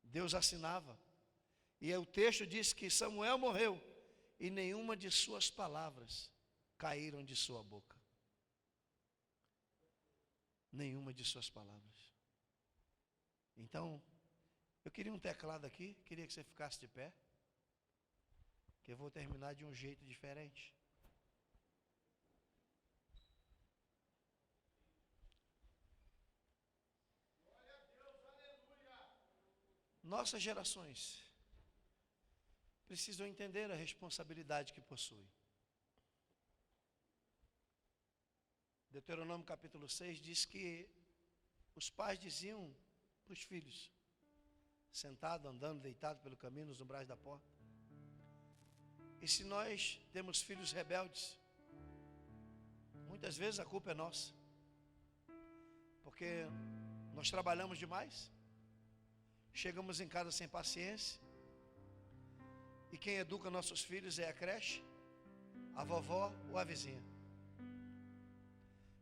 Speaker 1: Deus assinava. E o texto diz que Samuel morreu e nenhuma de suas palavras caíram de sua boca. Nenhuma de suas palavras. Então, eu queria um teclado aqui, queria que você ficasse de pé, que eu vou terminar de um jeito diferente. Nossas gerações precisam entender a responsabilidade que possuem. Deuteronômio capítulo 6 diz que os pais diziam para os filhos, sentado, andando, deitado pelo caminho, nos umbrais da porta. E se nós temos filhos rebeldes, muitas vezes a culpa é nossa, porque nós trabalhamos demais, chegamos em casa sem paciência, e quem educa nossos filhos é a creche, a vovó ou a vizinha.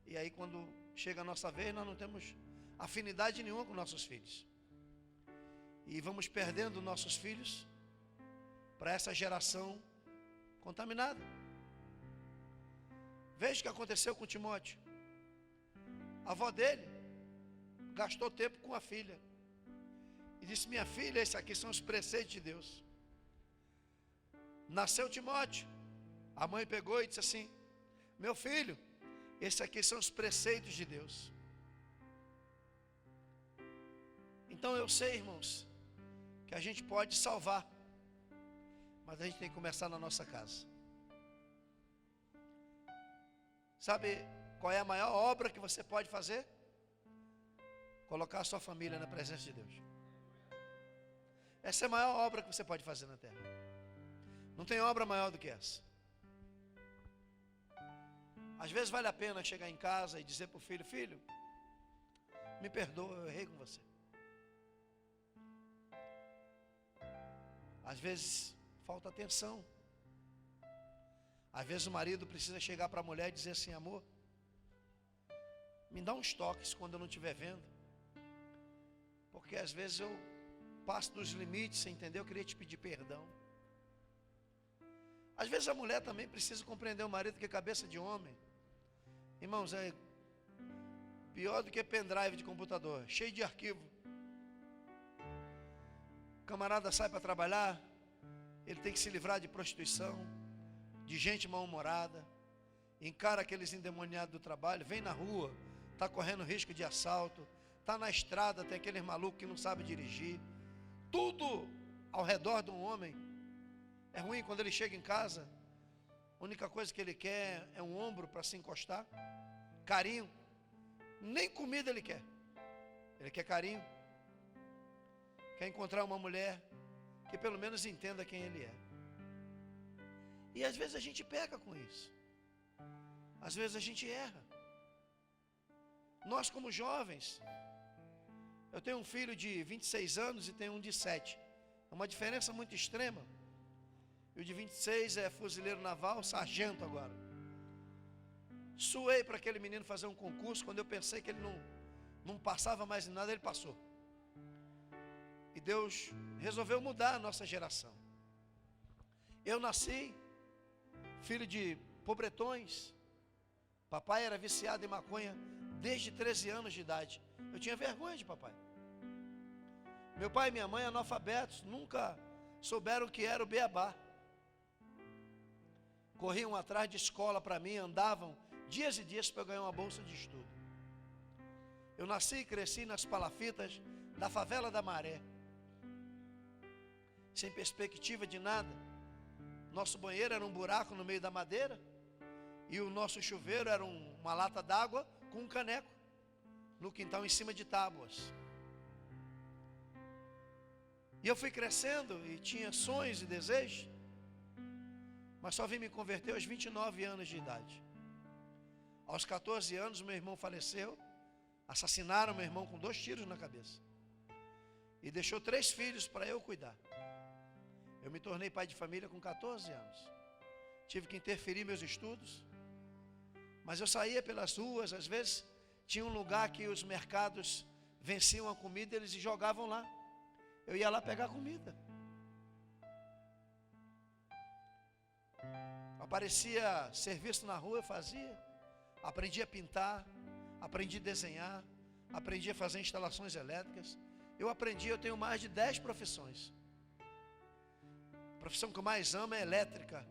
Speaker 1: E aí quando chega a nossa vez, nós não temos afinidade nenhuma com nossos filhos. E vamos perdendo nossos filhos para essa geração contaminada. Veja o que aconteceu com Timóteo. A avó dele gastou tempo com a filha e disse, minha filha, esses aqui são os preceitos de Deus. Nasceu Timóteo. A mãe pegou e disse assim, meu filho, esses aqui são os preceitos de Deus. Então eu sei, irmãos, que a gente pode salvar, mas a gente tem que começar na nossa casa. Sabe qual é a maior obra que você pode fazer? Colocar a sua família na presença de Deus. Essa é a maior obra que você pode fazer na terra. Não tem obra maior do que essa. Às vezes vale a pena chegar em casa e dizer para o filho, filho, me perdoa, eu errei com você. Às vezes falta atenção. Às vezes o marido precisa chegar para a mulher e dizer assim, amor, me dá uns toques quando eu não estiver vendo. Porque às vezes eu passo dos limites, você entendeu? Eu queria te pedir perdão. Às vezes a mulher também precisa compreender o marido que é cabeça de homem. Irmãos, é pior do que pendrive de computador, cheio de arquivo. O camarada sai para trabalhar, ele tem que se livrar de prostituição, de gente mal-humorada, encara aqueles endemoniados do trabalho, vem na rua, está correndo risco de assalto, está na estrada, tem aqueles malucos que não sabem dirigir. Tudo ao redor de um homem é ruim. Quando ele chega em casa, a única coisa que ele quer é um ombro para se encostar, carinho. Nem comida ele quer carinho. Quer encontrar uma mulher que pelo menos entenda quem ele é. E às vezes a gente peca com isso. Às vezes a gente erra. Nós como jovens, eu tenho um filho de 26 anos e tenho um de 7. É uma diferença muito extrema. E o de 26 é fuzileiro naval, sargento agora. Suei para aquele menino fazer um concurso. Quando eu pensei que ele não passava mais em nada, ele passou. E Deus resolveu mudar a nossa geração. Eu nasci filho de pobretões. Papai era viciado em maconha desde 13 anos de idade. Eu tinha vergonha de papai. Meu pai e minha mãe, analfabetos, nunca souberam o que era o beabá. Corriam atrás de escola para mim, andavam dias e dias para eu ganhar uma bolsa de estudo. Eu nasci e cresci nas palafitas da favela da Maré, sem perspectiva de nada. Nosso banheiro era um buraco no meio da madeira, e o nosso chuveiro era uma lata d'água com um caneco no quintal em cima de tábuas. E eu fui crescendo e tinha sonhos e desejos, mas só vim me converter aos 29 anos de idade. Aos 14 anos meu irmão faleceu. Assassinaram meu irmão com 2 tiros na cabeça. E deixou 3 filhos para eu cuidar. Eu me tornei pai de família com 14 anos. Tive que interferir meus estudos. Mas eu saía pelas ruas, às vezes tinha um lugar que os mercados venciam a comida, eles jogavam lá. Eu ia lá pegar comida. Aparecia serviço na rua, eu fazia. Aprendi a pintar, aprendi a desenhar, aprendi a fazer instalações elétricas. Eu tenho mais de 10 profissões. A profissão que eu mais amo é elétrica.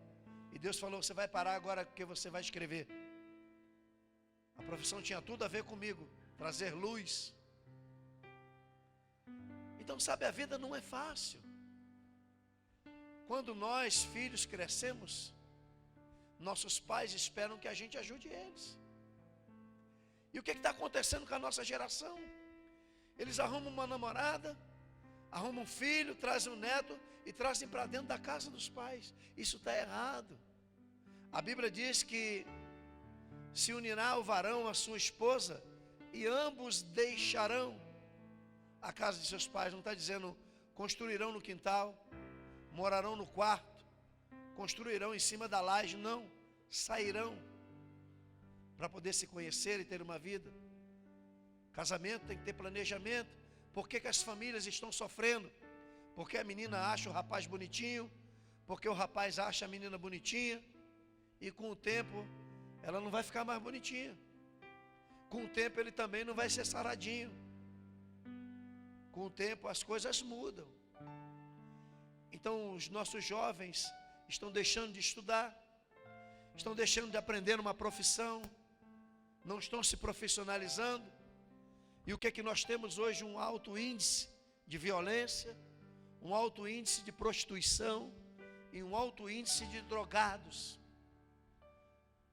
Speaker 1: E Deus falou, você vai parar agora porque você vai escrever. A profissão tinha tudo a ver comigo, trazer luz. Então, sabe, a vida não é fácil. Quando nós, filhos, crescemos, nossos pais esperam que a gente ajude eles. E o que está acontecendo com a nossa geração? Eles arrumam uma namorada, arrumam um filho, trazem um neto e trazem para dentro da casa dos pais. Isso está errado. A Bíblia diz que se unirá o varão à sua esposa e ambos deixarão a casa de seus pais. Não está dizendo construirão no quintal, morarão no quarto, construirão em cima da laje. Não, sairão para poder se conhecer e ter uma vida. Casamento tem que ter planejamento. Por que as famílias estão sofrendo? Porque a menina acha o rapaz bonitinho, porque o rapaz acha a menina bonitinha, e com o tempo ela não vai ficar mais bonitinha. Com o tempo ele também não vai ser saradinho. Com o tempo as coisas mudam. Então os nossos jovens estão deixando de estudar, estão deixando de aprender uma profissão, não estão se profissionalizando. E o que é que nós temos hoje? Um alto índice de violência, um alto índice de prostituição e um alto índice de drogados.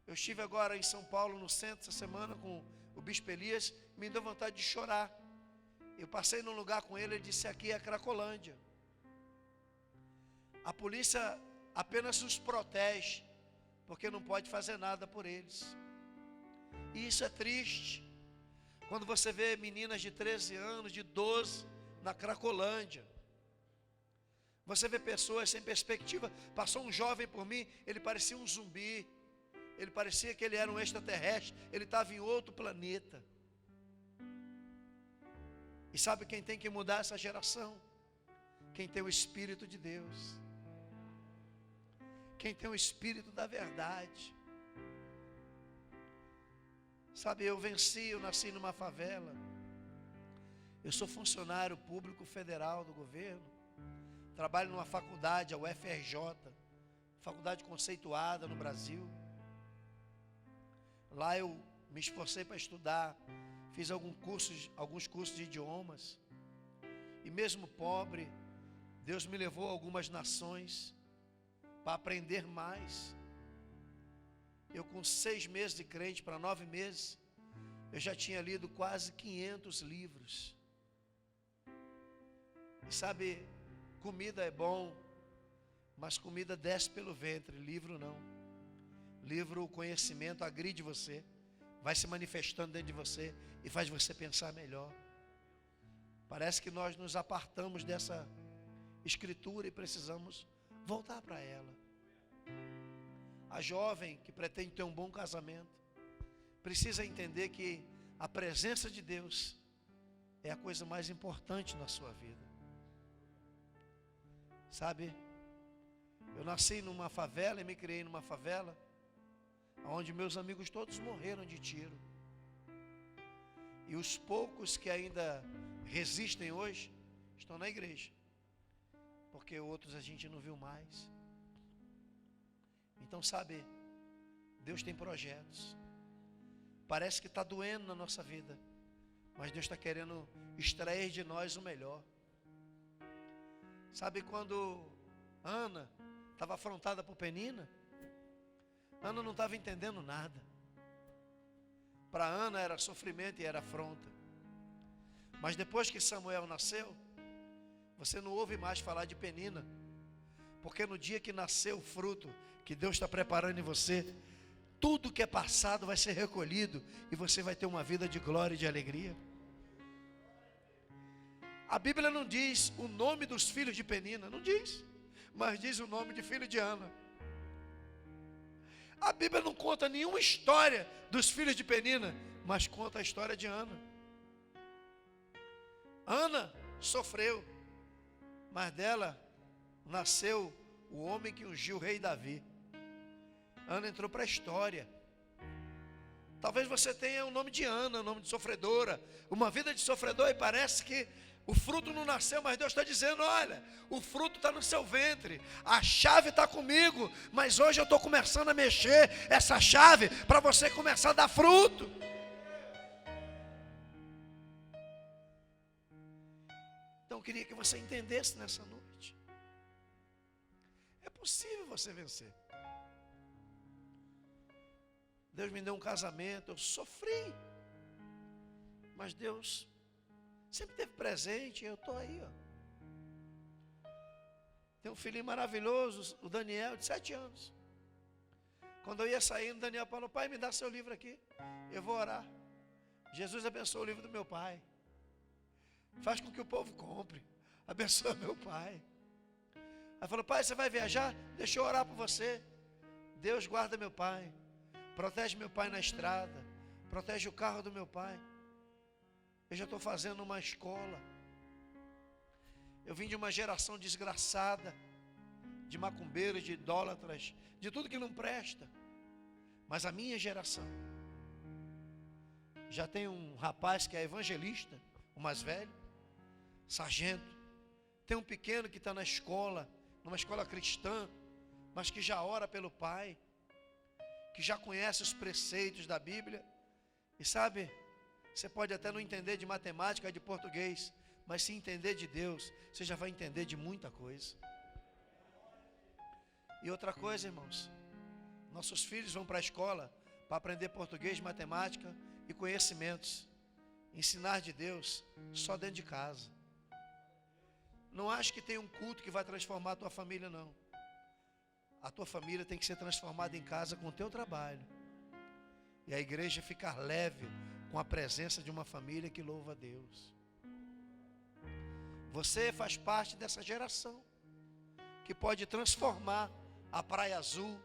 Speaker 1: Eu estive agora em São Paulo, no centro, essa semana com o Bispo Elias, me deu vontade de chorar. Eu passei num lugar com ele, ele disse, aqui é a Cracolândia. A polícia apenas os protege, porque não pode fazer nada por eles. E isso é triste. Quando você vê meninas de 13 anos, de 12, na Cracolândia. Você vê pessoas sem perspectiva. Passou um jovem por mim, ele parecia um zumbi. Ele parecia que ele era um extraterrestre. Ele estava em outro planeta. E sabe quem tem que mudar essa geração? Quem tem o Espírito de Deus. Quem tem o Espírito da verdade. Sabe, eu nasci numa favela. Eu sou funcionário público federal do governo. Trabalho numa faculdade, a UFRJ, faculdade conceituada no Brasil. Lá eu me esforcei para estudar, fiz alguns cursos de idiomas. E mesmo pobre, Deus me levou a algumas nações para aprender mais. Eu com 6 meses de crente para 9 meses, eu já tinha lido quase 500 livros. E sabe, comida é bom, mas comida desce pelo ventre, livro não. Livro, o conhecimento agride você, vai se manifestando dentro de você e faz você pensar melhor. Parece que nós nos apartamos dessa escritura e precisamos voltar para ela. A jovem que pretende ter um bom casamento precisa entender que a presença de Deus é a coisa mais importante na sua vida. Sabe, eu nasci numa favela e me criei numa favela, onde meus amigos todos morreram de tiro. E os poucos que ainda resistem hoje, estão na igreja. Porque outros a gente não viu mais. Então, sabe, Deus tem projetos. Parece que está doendo na nossa vida, mas Deus está querendo extrair de nós o melhor. Sabe quando Ana estava afrontada por Penina? Ana não estava entendendo nada. Para Ana era sofrimento e era afronta. Mas depois que Samuel nasceu, você não ouve mais falar de Penina. Porque no dia que nasceu o fruto que Deus está preparando em você, tudo que é passado vai ser recolhido e você vai ter uma vida de glória e de alegria. A Bíblia não diz o nome dos filhos de Penina, não diz, mas diz o nome de filho de Ana. A Bíblia não conta nenhuma história dos filhos de Penina, mas conta a história de Ana. Ana sofreu, mas dela nasceu o homem que ungiu o rei Davi. Ana entrou para a história. Talvez você tenha o nome de Ana, o nome de sofredora, uma vida de sofredor, e parece que o fruto não nasceu, mas Deus está dizendo: olha, o fruto está no seu ventre, a chave está comigo, mas hoje eu estou começando a mexer essa chave para você começar a dar fruto. Então eu queria que você entendesse nessa noite, é possível você vencer. Deus me deu um casamento, eu sofri, mas Deus sempre esteve presente, eu estou aí, ó. Tem um filhinho maravilhoso, o Daniel, de 7 anos. Quando eu ia saindo, Daniel falou: pai, me dá seu livro aqui, eu vou orar. Jesus abençoa o livro do meu pai. Faz com que o povo compre. Abençoa meu pai. Aí falou: pai, você vai viajar? Deixa eu orar por você. Deus guarda meu pai. Protege meu pai na estrada. Protege o carro do meu pai. Eu já estou fazendo uma escola. Eu vim de uma geração desgraçada, de macumbeiros, de idólatras, de tudo que não presta. Mas a minha geração já tem um rapaz que é evangelista, o mais velho, sargento. Tem um pequeno que está na escola, numa escola cristã, mas que já ora pelo pai, que já conhece os preceitos da Bíblia. E sabe, você pode até não entender de matemática, de português, mas se entender de Deus, você já vai entender de muita coisa. E outra coisa, irmãos, nossos filhos vão para a escola para aprender português, matemática e conhecimentos. Ensinar de Deus só dentro de casa. Não acho que tem um culto que vai transformar a tua família, não. A tua família tem que ser transformada em casa com o teu trabalho. E a igreja ficar leve com a presença de uma família que louva a Deus. Você faz parte dessa geração que pode transformar a Praia Azul,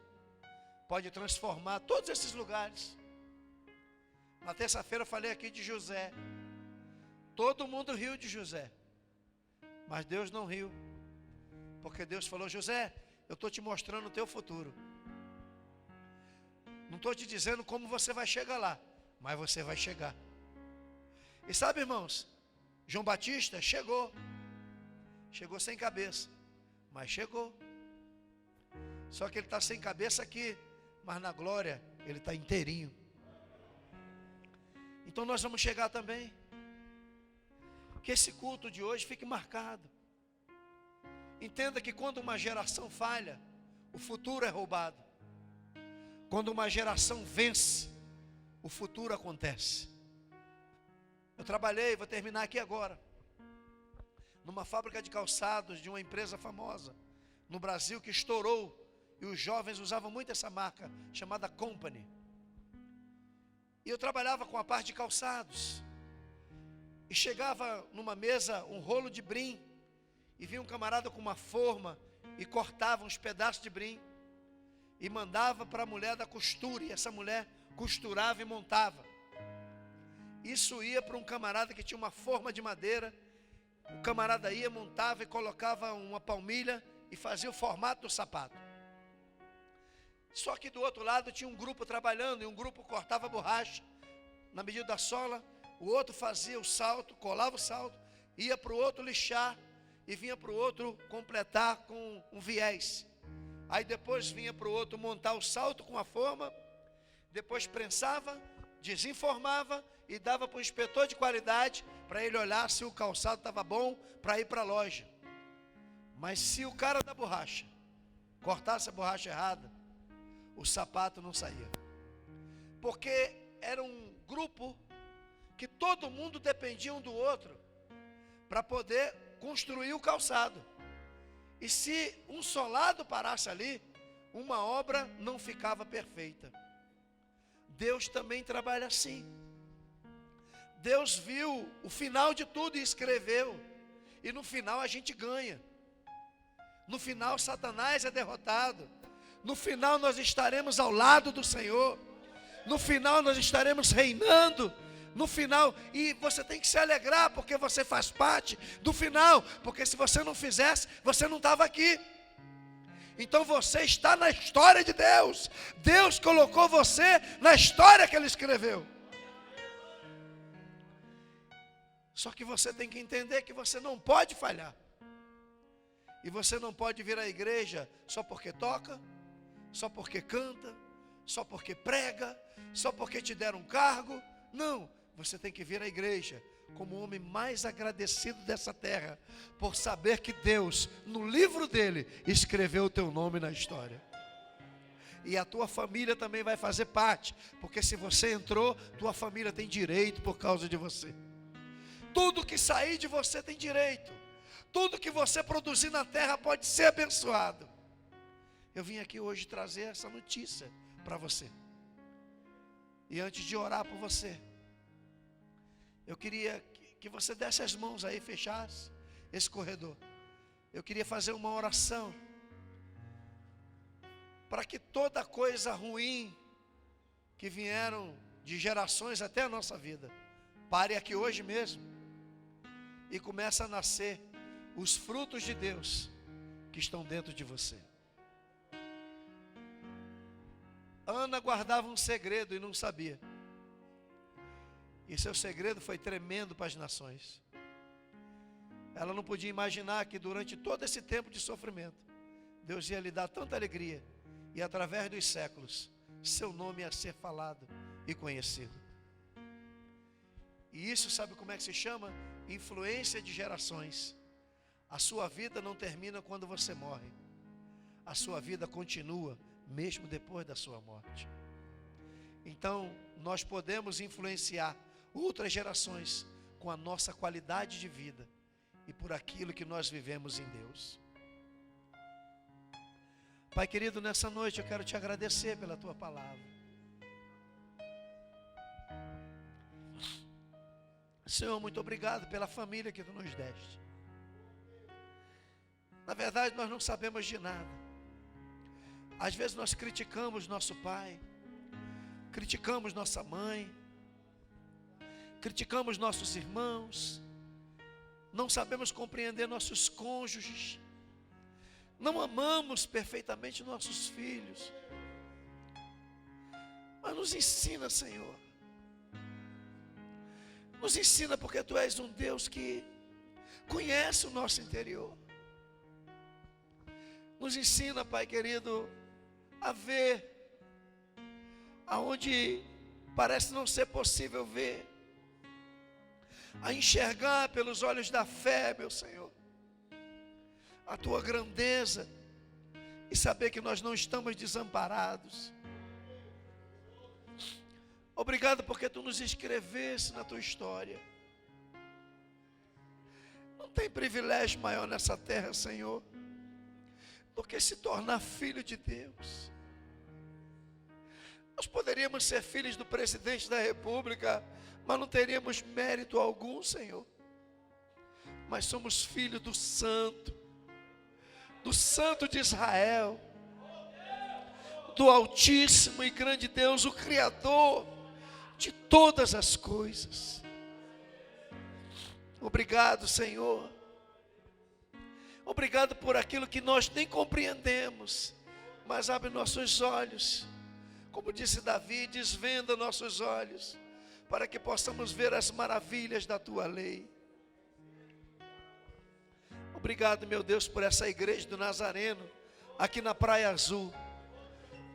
Speaker 1: pode transformar todos esses lugares. Na terça-feira eu falei aqui de José. Todo mundo riu de José, mas Deus não riu, porque Deus falou: José, eu estou te mostrando o teu futuro. Não estou te dizendo como você vai chegar lá, mas você vai chegar. E sabe, irmãos, João Batista chegou sem cabeça, mas chegou. Só que ele está sem cabeça aqui, mas na glória ele está inteirinho. Então nós vamos chegar também. Que esse culto de hoje fique marcado. Entenda que quando uma geração falha, o futuro é roubado. Quando uma geração vence, o futuro acontece. Eu trabalhei, vou terminar aqui agora, numa fábrica de calçados de uma empresa famosa no Brasil que estourou, e os jovens usavam muito essa marca chamada Company. E eu trabalhava com a parte de calçados. E chegava numa mesa um rolo de brim, e vinha um camarada com uma forma e cortava uns pedaços de brim e mandava para a mulher da costura, e essa mulher costurava e montava. Isso ia para um camarada que tinha uma forma de madeira. O camarada ia, montava e colocava uma palmilha e fazia o formato do sapato. Só que do outro lado tinha um grupo trabalhando, e um grupo cortava a borracha na medida da sola, o outro fazia o salto, colava o salto, ia para o outro lixar, e vinha para o outro completar com um viés. Aí depois vinha para o outro montar o salto com a forma, depois prensava, desenformava e dava para o inspetor de qualidade, para ele olhar se o calçado estava bom para ir para a loja. Mas se o cara da borracha cortasse a borracha errada, o sapato não saía. Porque era um grupo que todo mundo dependia um do outro para poder construir o calçado. E se um solado parasse ali, uma obra não ficava perfeita. Deus também trabalha assim. Deus viu o final de tudo e escreveu. E no final a gente ganha. No final Satanás é derrotado. No final nós estaremos ao lado do Senhor. No final nós estaremos reinando. No final, e você tem que se alegrar, porque você faz parte do final, porque se você não fizesse, você não estava aqui. Então você está na história de Deus. Deus colocou você na história que Ele escreveu. Só que você tem que entender que você não pode falhar. E você não pode vir à igreja só porque toca, só porque canta, só porque prega, só porque te deram um cargo. Não. Você tem que vir à igreja como o homem mais agradecido dessa terra, por saber que Deus, no livro dele, escreveu o teu nome na história. E a tua família também vai fazer parte, porque se você entrou, tua família tem direito por causa de você. Tudo que sair de você tem direito. Tudo que você produzir na terra pode ser abençoado. Eu vim aqui hoje trazer essa notícia para você. E antes de orar por você, eu queria que você desse as mãos aí, fechasse esse corredor. Eu queria fazer uma oração para que toda coisa ruim que vieram de gerações até a nossa vida pare aqui hoje mesmo e comece a nascer os frutos de Deus que estão dentro de você. Ana guardava um segredo e não sabia. E seu segredo foi tremendo para as nações. Ela não podia imaginar que durante todo esse tempo de sofrimento, Deus ia lhe dar tanta alegria. E através dos séculos, seu nome ia ser falado e conhecido. E isso sabe como é que se chama? Influência de gerações. A sua vida não termina quando você morre. A sua vida continua mesmo depois da sua morte. Então, nós podemos influenciar outras gerações com a nossa qualidade de vida e por aquilo que nós vivemos em Deus. Pai querido, nessa noite eu quero te agradecer pela tua palavra. Senhor, muito obrigado pela família que tu nos deste. Na verdade, nós não sabemos de nada. Às vezes nós criticamos nosso pai, criticamos nossa mãe, criticamos nossos irmãos, não sabemos compreender nossos cônjuges, não amamos perfeitamente nossos filhos. Mas nos ensina, Senhor. Nos ensina, porque Tu és um Deus que conhece o nosso interior. Nos ensina, Pai querido, a ver aonde parece não ser possível ver, a enxergar pelos olhos da fé, meu Senhor, a Tua grandeza e saber que nós não estamos desamparados. Obrigado porque Tu nos escreveste na Tua história. Não tem privilégio maior nessa terra, Senhor, do que se tornar filho de Deus. Nós poderíamos ser filhos do presidente da república, mas não teríamos mérito algum, Senhor. Mas somos filhos do Santo de Israel, do Altíssimo e grande Deus, o Criador de todas as coisas. Obrigado, Senhor. Obrigado por aquilo que nós nem compreendemos, mas abre nossos olhos. Como disse Davi, desvenda nossos olhos, para que possamos ver as maravilhas da tua lei. Obrigado, meu Deus, por essa igreja do Nazareno, aqui na Praia Azul.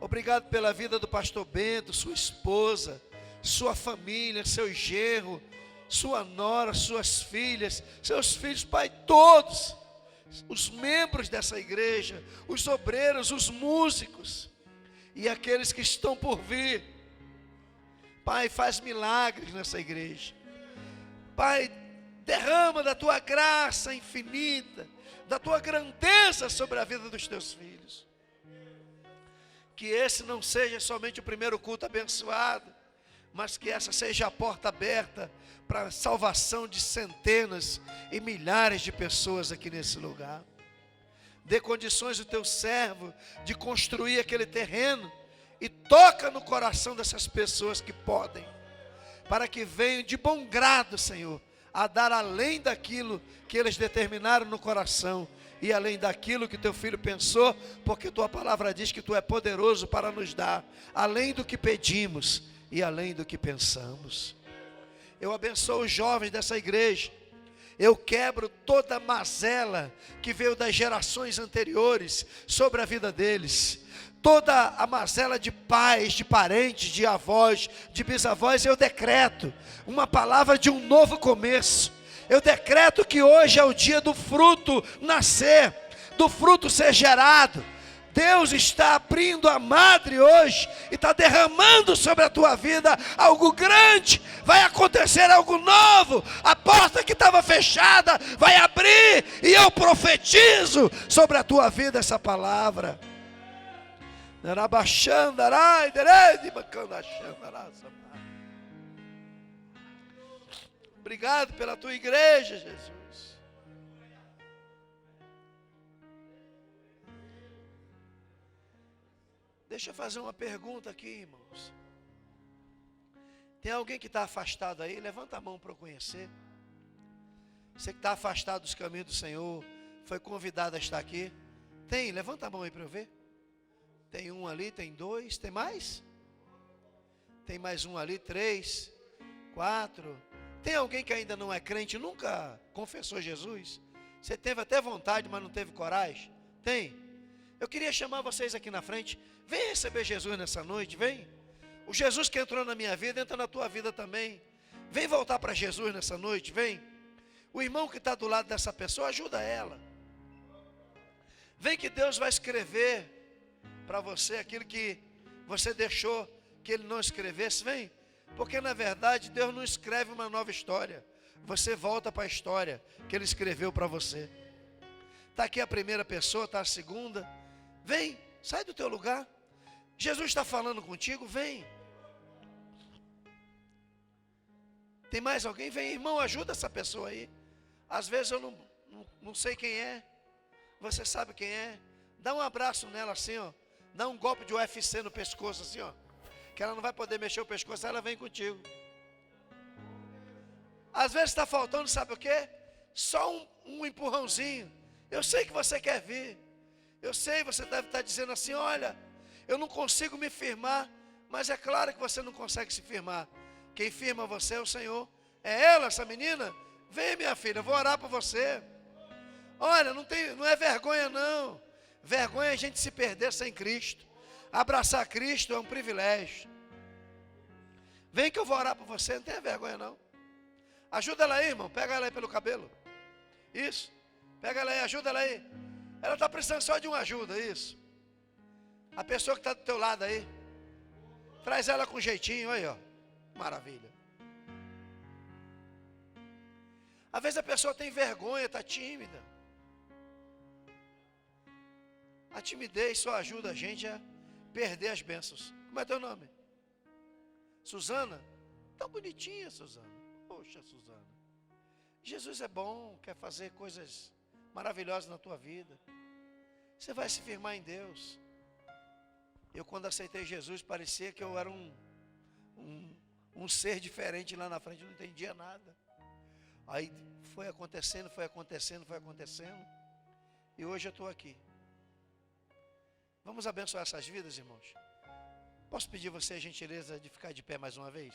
Speaker 1: Obrigado pela vida do pastor Bento, sua esposa, sua família, seu genro, sua nora, suas filhas, seus filhos, Pai, todos os membros dessa igreja, os obreiros, os músicos e aqueles que estão por vir. Pai, faz milagres nessa igreja. Pai, derrama da tua graça infinita, da tua grandeza sobre a vida dos teus filhos. Que esse não seja somente o primeiro culto abençoado, mas que essa seja a porta aberta para a salvação de centenas e milhares de pessoas aqui nesse lugar. Dê condições ao teu servo de construir aquele terreno e toca no coração dessas pessoas que podem, para que venham de bom grado, Senhor, a dar além daquilo que eles determinaram no coração e além daquilo que teu filho pensou, porque tua palavra diz que tu é poderoso para nos dar além do que pedimos e além do que pensamos. Eu abençoo os jovens dessa igreja. Eu quebro toda a mazela que veio das gerações anteriores sobre a vida deles. Toda a mazela de pais, de parentes, de avós, de bisavós, eu decreto uma palavra de um novo começo. Eu decreto que hoje é o dia do fruto nascer, do fruto ser gerado. Deus está abrindo a madre hoje e está derramando sobre a tua vida algo grande. Vai acontecer algo novo. A porta que estava fechada vai abrir e eu profetizo sobre a tua vida essa palavra. Obrigado pela tua igreja, Jesus. Deixa eu fazer uma pergunta aqui, irmãos. Tem alguém que está afastado aí? Levanta a mão para eu conhecer. Você que está afastado dos caminhos do Senhor, foi convidado a estar aqui. Tem? Levanta a mão aí para eu ver. Tem um ali, tem dois, tem mais? Tem mais um ali, 3, 4. Tem alguém que ainda não é crente, nunca confessou Jesus? Você teve até vontade, mas não teve coragem? Tem? Eu queria chamar vocês aqui na frente. Vem receber Jesus nessa noite, vem. O Jesus que entrou na minha vida, entra na tua vida também. Vem voltar para Jesus nessa noite, vem. O irmão que está do lado dessa pessoa, ajuda ela. Vem que Deus vai escrever para você aquilo que você deixou que Ele não escrevesse, vem. Porque na verdade Deus não escreve uma nova história. Você volta para a história que Ele escreveu para você. Está aqui a primeira pessoa, está a segunda. Vem, sai do teu lugar. Jesus está falando contigo, vem. Tem mais alguém? Vem, irmão, ajuda essa pessoa aí. Às vezes eu não sei quem é. Você sabe quem é. Dá um abraço nela assim, ó. Dá um golpe de UFC no pescoço assim, ó. Que ela não vai poder mexer o pescoço, ela vem contigo. Às vezes está faltando, sabe o quê? Só um empurrãozinho. Eu sei que você quer vir. Eu sei, você deve estar dizendo assim, olha, eu não consigo me firmar. Mas é claro que você não consegue se firmar. Quem firma você é o Senhor. É ela, essa menina? Vem, minha filha, eu vou orar por você. Olha, não é vergonha não. Vergonha é a gente se perder sem Cristo. Abraçar Cristo é um privilégio. Vem que eu vou orar por você, não tenha vergonha não. Ajuda ela aí, irmão, pega ela aí pelo cabelo. Isso, pega ela aí, ajuda ela aí. Ela está precisando só de uma ajuda, isso. A pessoa que está do teu lado aí, traz ela com jeitinho, aí ó, maravilha. Às vezes a pessoa tem vergonha, está tímida. A timidez só ajuda a gente a perder as bênçãos. Como é teu nome? Suzana? Tão bonitinha, Suzana. Poxa, Suzana. Jesus é bom, quer fazer coisas maravilhosas na tua vida. Você vai se firmar em Deus. Eu quando aceitei Jesus, parecia que eu era um ser diferente lá na frente, eu não entendia nada. Aí foi acontecendo. E hoje eu estou aqui. Vamos abençoar essas vidas, irmãos? Posso pedir você a gentileza de ficar de pé mais uma vez?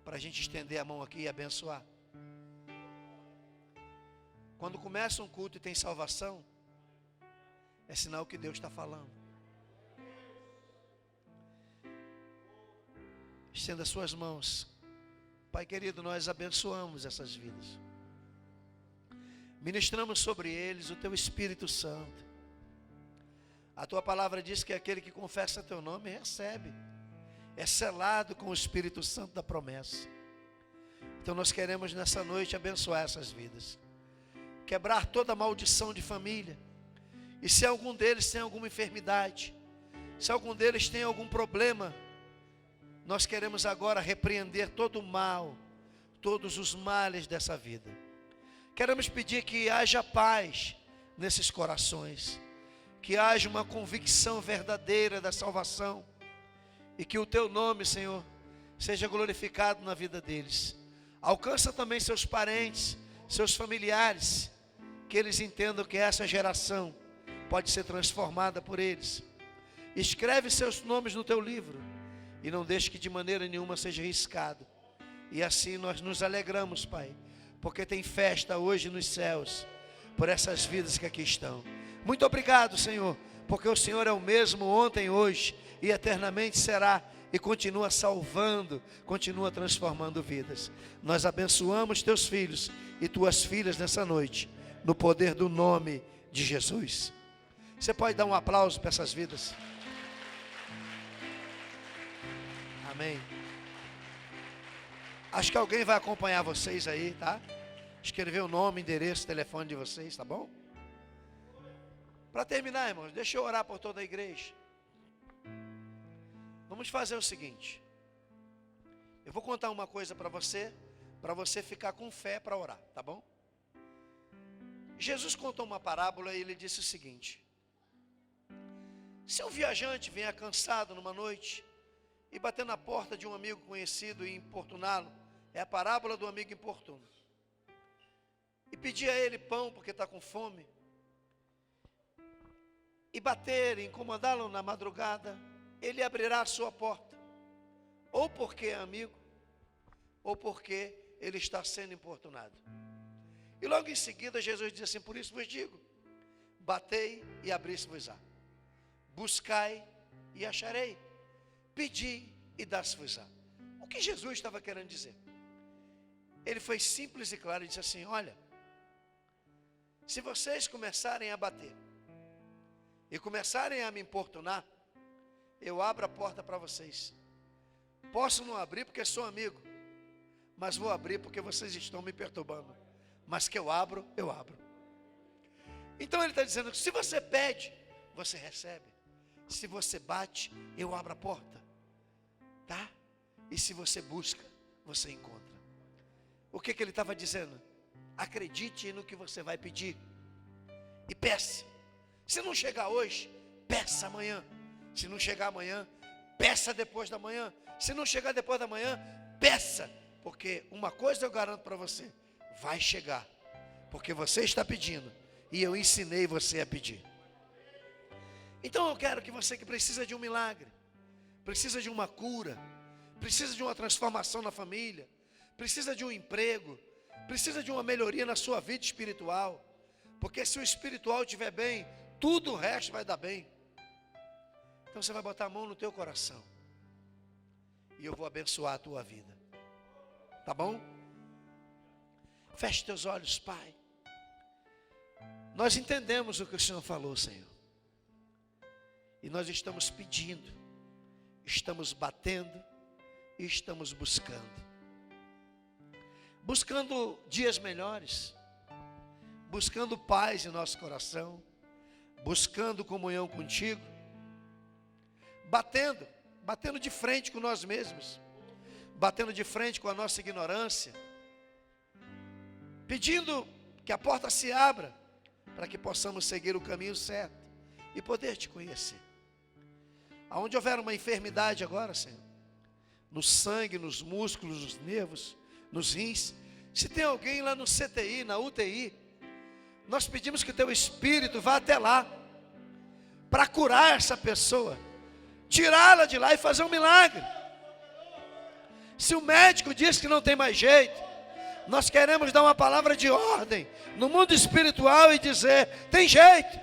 Speaker 1: Para a gente estender a mão aqui e abençoar. Quando começa um culto e tem salvação, é sinal que Deus está falando. Estenda as suas mãos. Pai querido, nós abençoamos essas vidas. Ministramos sobre eles o Teu Espírito Santo. A Tua palavra diz que aquele que confessa Teu nome recebe. É selado com o Espírito Santo da promessa. Então nós queremos nessa noite abençoar essas vidas. Quebrar toda maldição de família. E se algum deles tem alguma enfermidade, se algum deles tem algum problema, nós queremos agora repreender todo o mal, todos os males dessa vida. Queremos pedir que haja paz nesses corações, que haja uma convicção verdadeira da salvação, e que o Teu nome, Senhor, seja glorificado na vida deles. Alcança também seus parentes, seus familiares, que eles entendam que essa geração pode ser transformada por eles. Escreve seus nomes no Teu livro, e não deixe que de maneira nenhuma seja riscado. E assim nós nos alegramos, Pai, porque tem festa hoje nos céus, por essas vidas que aqui estão. Muito obrigado, Senhor, porque o Senhor é o mesmo ontem, hoje e eternamente será, e continua salvando, continua transformando vidas. Nós abençoamos Teus filhos e Tuas filhas nessa noite, no poder do nome de Jesus. Você pode dar um aplauso para essas vidas? Amém. Acho que alguém vai acompanhar vocês aí, tá? Escrever o nome, endereço, telefone de vocês, tá bom? Para terminar, irmãos, deixa eu orar por toda a igreja. Vamos fazer o seguinte. Eu vou contar uma coisa para você ficar com fé para orar, tá bom? Jesus contou uma parábola e ele disse o seguinte: se um viajante vier cansado numa noite e bater na porta de um amigo conhecido e importuná-lo, é a parábola do amigo importuno, e pedir a ele pão porque está com fome, e bater e incomodá-lo na madrugada, ele abrirá a sua porta, ou porque é amigo, ou porque ele está sendo importunado. E logo em seguida Jesus diz assim: por isso vos digo, batei e abri-se-vos-á, buscai e acharei, pedi e dá-se-vos-á. O que Jesus estava querendo dizer? Ele foi simples e claro e disse assim: olha, se vocês começarem a bater e começarem a me importunar, eu abro a porta para vocês. Posso não abrir porque sou amigo, mas vou abrir porque vocês estão me perturbando. Mas que eu abro, eu abro. Então ele está dizendo que se você pede, você recebe. Se você bate, eu abro a porta, tá? E se você busca, você encontra. O que ele estava dizendo? Acredite no que você vai pedir e peça. Se não chegar hoje, peça amanhã. Se não chegar amanhã, peça depois da manhã. Se não chegar depois da manhã, peça. Porque uma coisa eu garanto para você: vai chegar. Porque você está pedindo e eu ensinei você a pedir. Então eu quero que você que precisa de um milagre, precisa de uma cura, precisa de uma transformação na família, precisa de um emprego, precisa de uma melhoria na sua vida espiritual, porque se o espiritual estiver bem, tudo o resto vai dar bem. Então você vai botar a mão no teu coração e eu vou abençoar a tua vida, tá bom? Feche teus olhos, Pai. Nós entendemos o que o Senhor falou, Senhor, e nós estamos pedindo, estamos batendo e estamos buscando dias melhores, buscando paz em nosso coração, buscando comunhão contigo, batendo de frente com nós mesmos, batendo de frente com a nossa ignorância, pedindo que a porta se abra para que possamos seguir o caminho certo e poder te conhecer. Aonde houver uma enfermidade agora, Senhor, no sangue, nos músculos, nos nervos, nos rins, se tem alguém lá no CTI, na UTI, nós pedimos que teu Espírito vá até lá, para curar essa pessoa, tirá-la de lá e fazer um milagre. Se o médico diz que não tem mais jeito, nós queremos dar uma palavra de ordem no mundo espiritual e dizer: tem jeito,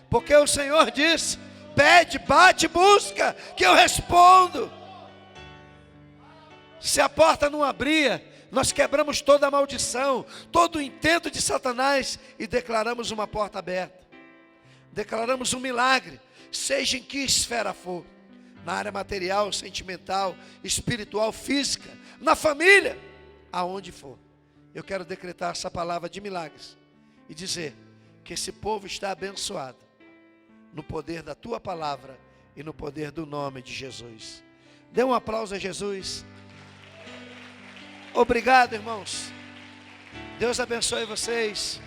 Speaker 1: porque o Senhor diz: pede, bate, busca, que eu respondo. Se a porta não abria, nós quebramos toda a maldição, todo o intento de Satanás e declaramos uma porta aberta. Declaramos um milagre, seja em que esfera for, na área material, sentimental, espiritual, física, na família, aonde for. Eu quero decretar essa palavra de milagres e dizer que esse povo está abençoado no poder da tua palavra e no poder do nome de Jesus. Dê um aplauso a Jesus. Obrigado, irmãos. Deus abençoe vocês.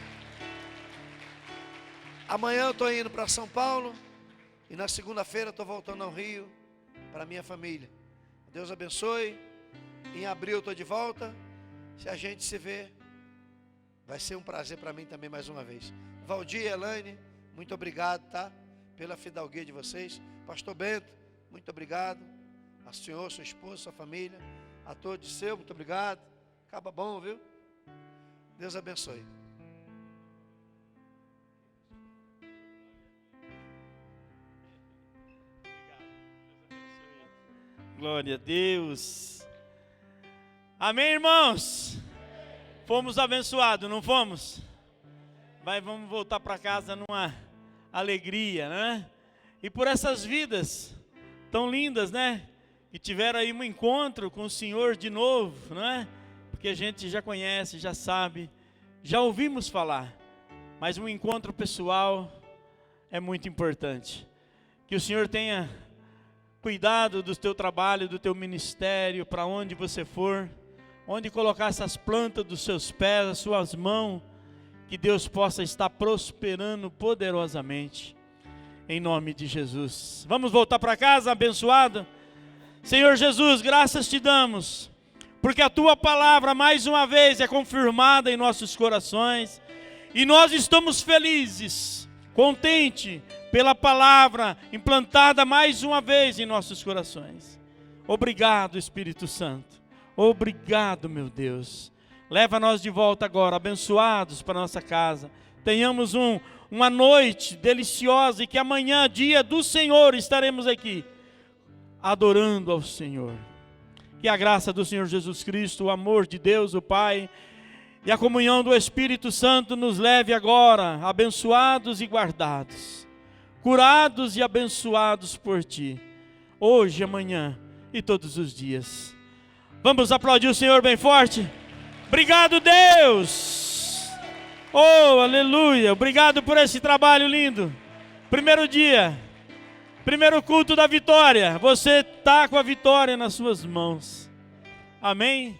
Speaker 1: Amanhã eu estou indo para São Paulo e na segunda-feira estou voltando ao Rio para minha família. Deus abençoe. Em abril eu estou de volta. Se a gente se vê, vai ser um prazer para mim também mais uma vez. Valdir e Elaine, muito obrigado, tá? Pela fidalguia de vocês. Pastor Bento, muito obrigado. A senhor, sua esposa, sua família. A todos seu, muito obrigado. Acaba bom, viu? Deus abençoe.
Speaker 2: Glória a Deus. Amém, irmãos? Fomos abençoados, não fomos? Vamos voltar para casa numa alegria, né? E por essas vidas tão lindas, né? Que tiveram aí um encontro com o Senhor de novo, não é? Porque a gente já conhece, já sabe, já ouvimos falar. Mas um encontro pessoal é muito importante. Que o Senhor tenha cuidado do teu trabalho, do teu ministério, para onde você for, onde colocar essas plantas dos seus pés, as suas mãos, que Deus possa estar prosperando poderosamente, em nome de Jesus. Vamos voltar para casa abençoado? Senhor Jesus, graças te damos, porque a tua palavra mais uma vez é confirmada em nossos corações, e nós estamos felizes, contentes, pela palavra implantada mais uma vez em nossos corações. Obrigado, Espírito Santo. Obrigado, meu Deus. Leva nós de volta agora, abençoados para nossa casa. Tenhamos uma noite deliciosa e que amanhã, dia do Senhor, estaremos aqui adorando ao Senhor. Que a graça do Senhor Jesus Cristo, o amor de Deus, o Pai, e a comunhão do Espírito Santo nos leve agora, abençoados e guardados, curados e abençoados por Ti, hoje, amanhã e todos os dias. Vamos aplaudir o Senhor bem forte? Obrigado, Deus! Oh, aleluia! Obrigado por esse trabalho lindo. Primeiro dia, primeiro culto da vitória. Você está com a vitória nas suas mãos. Amém?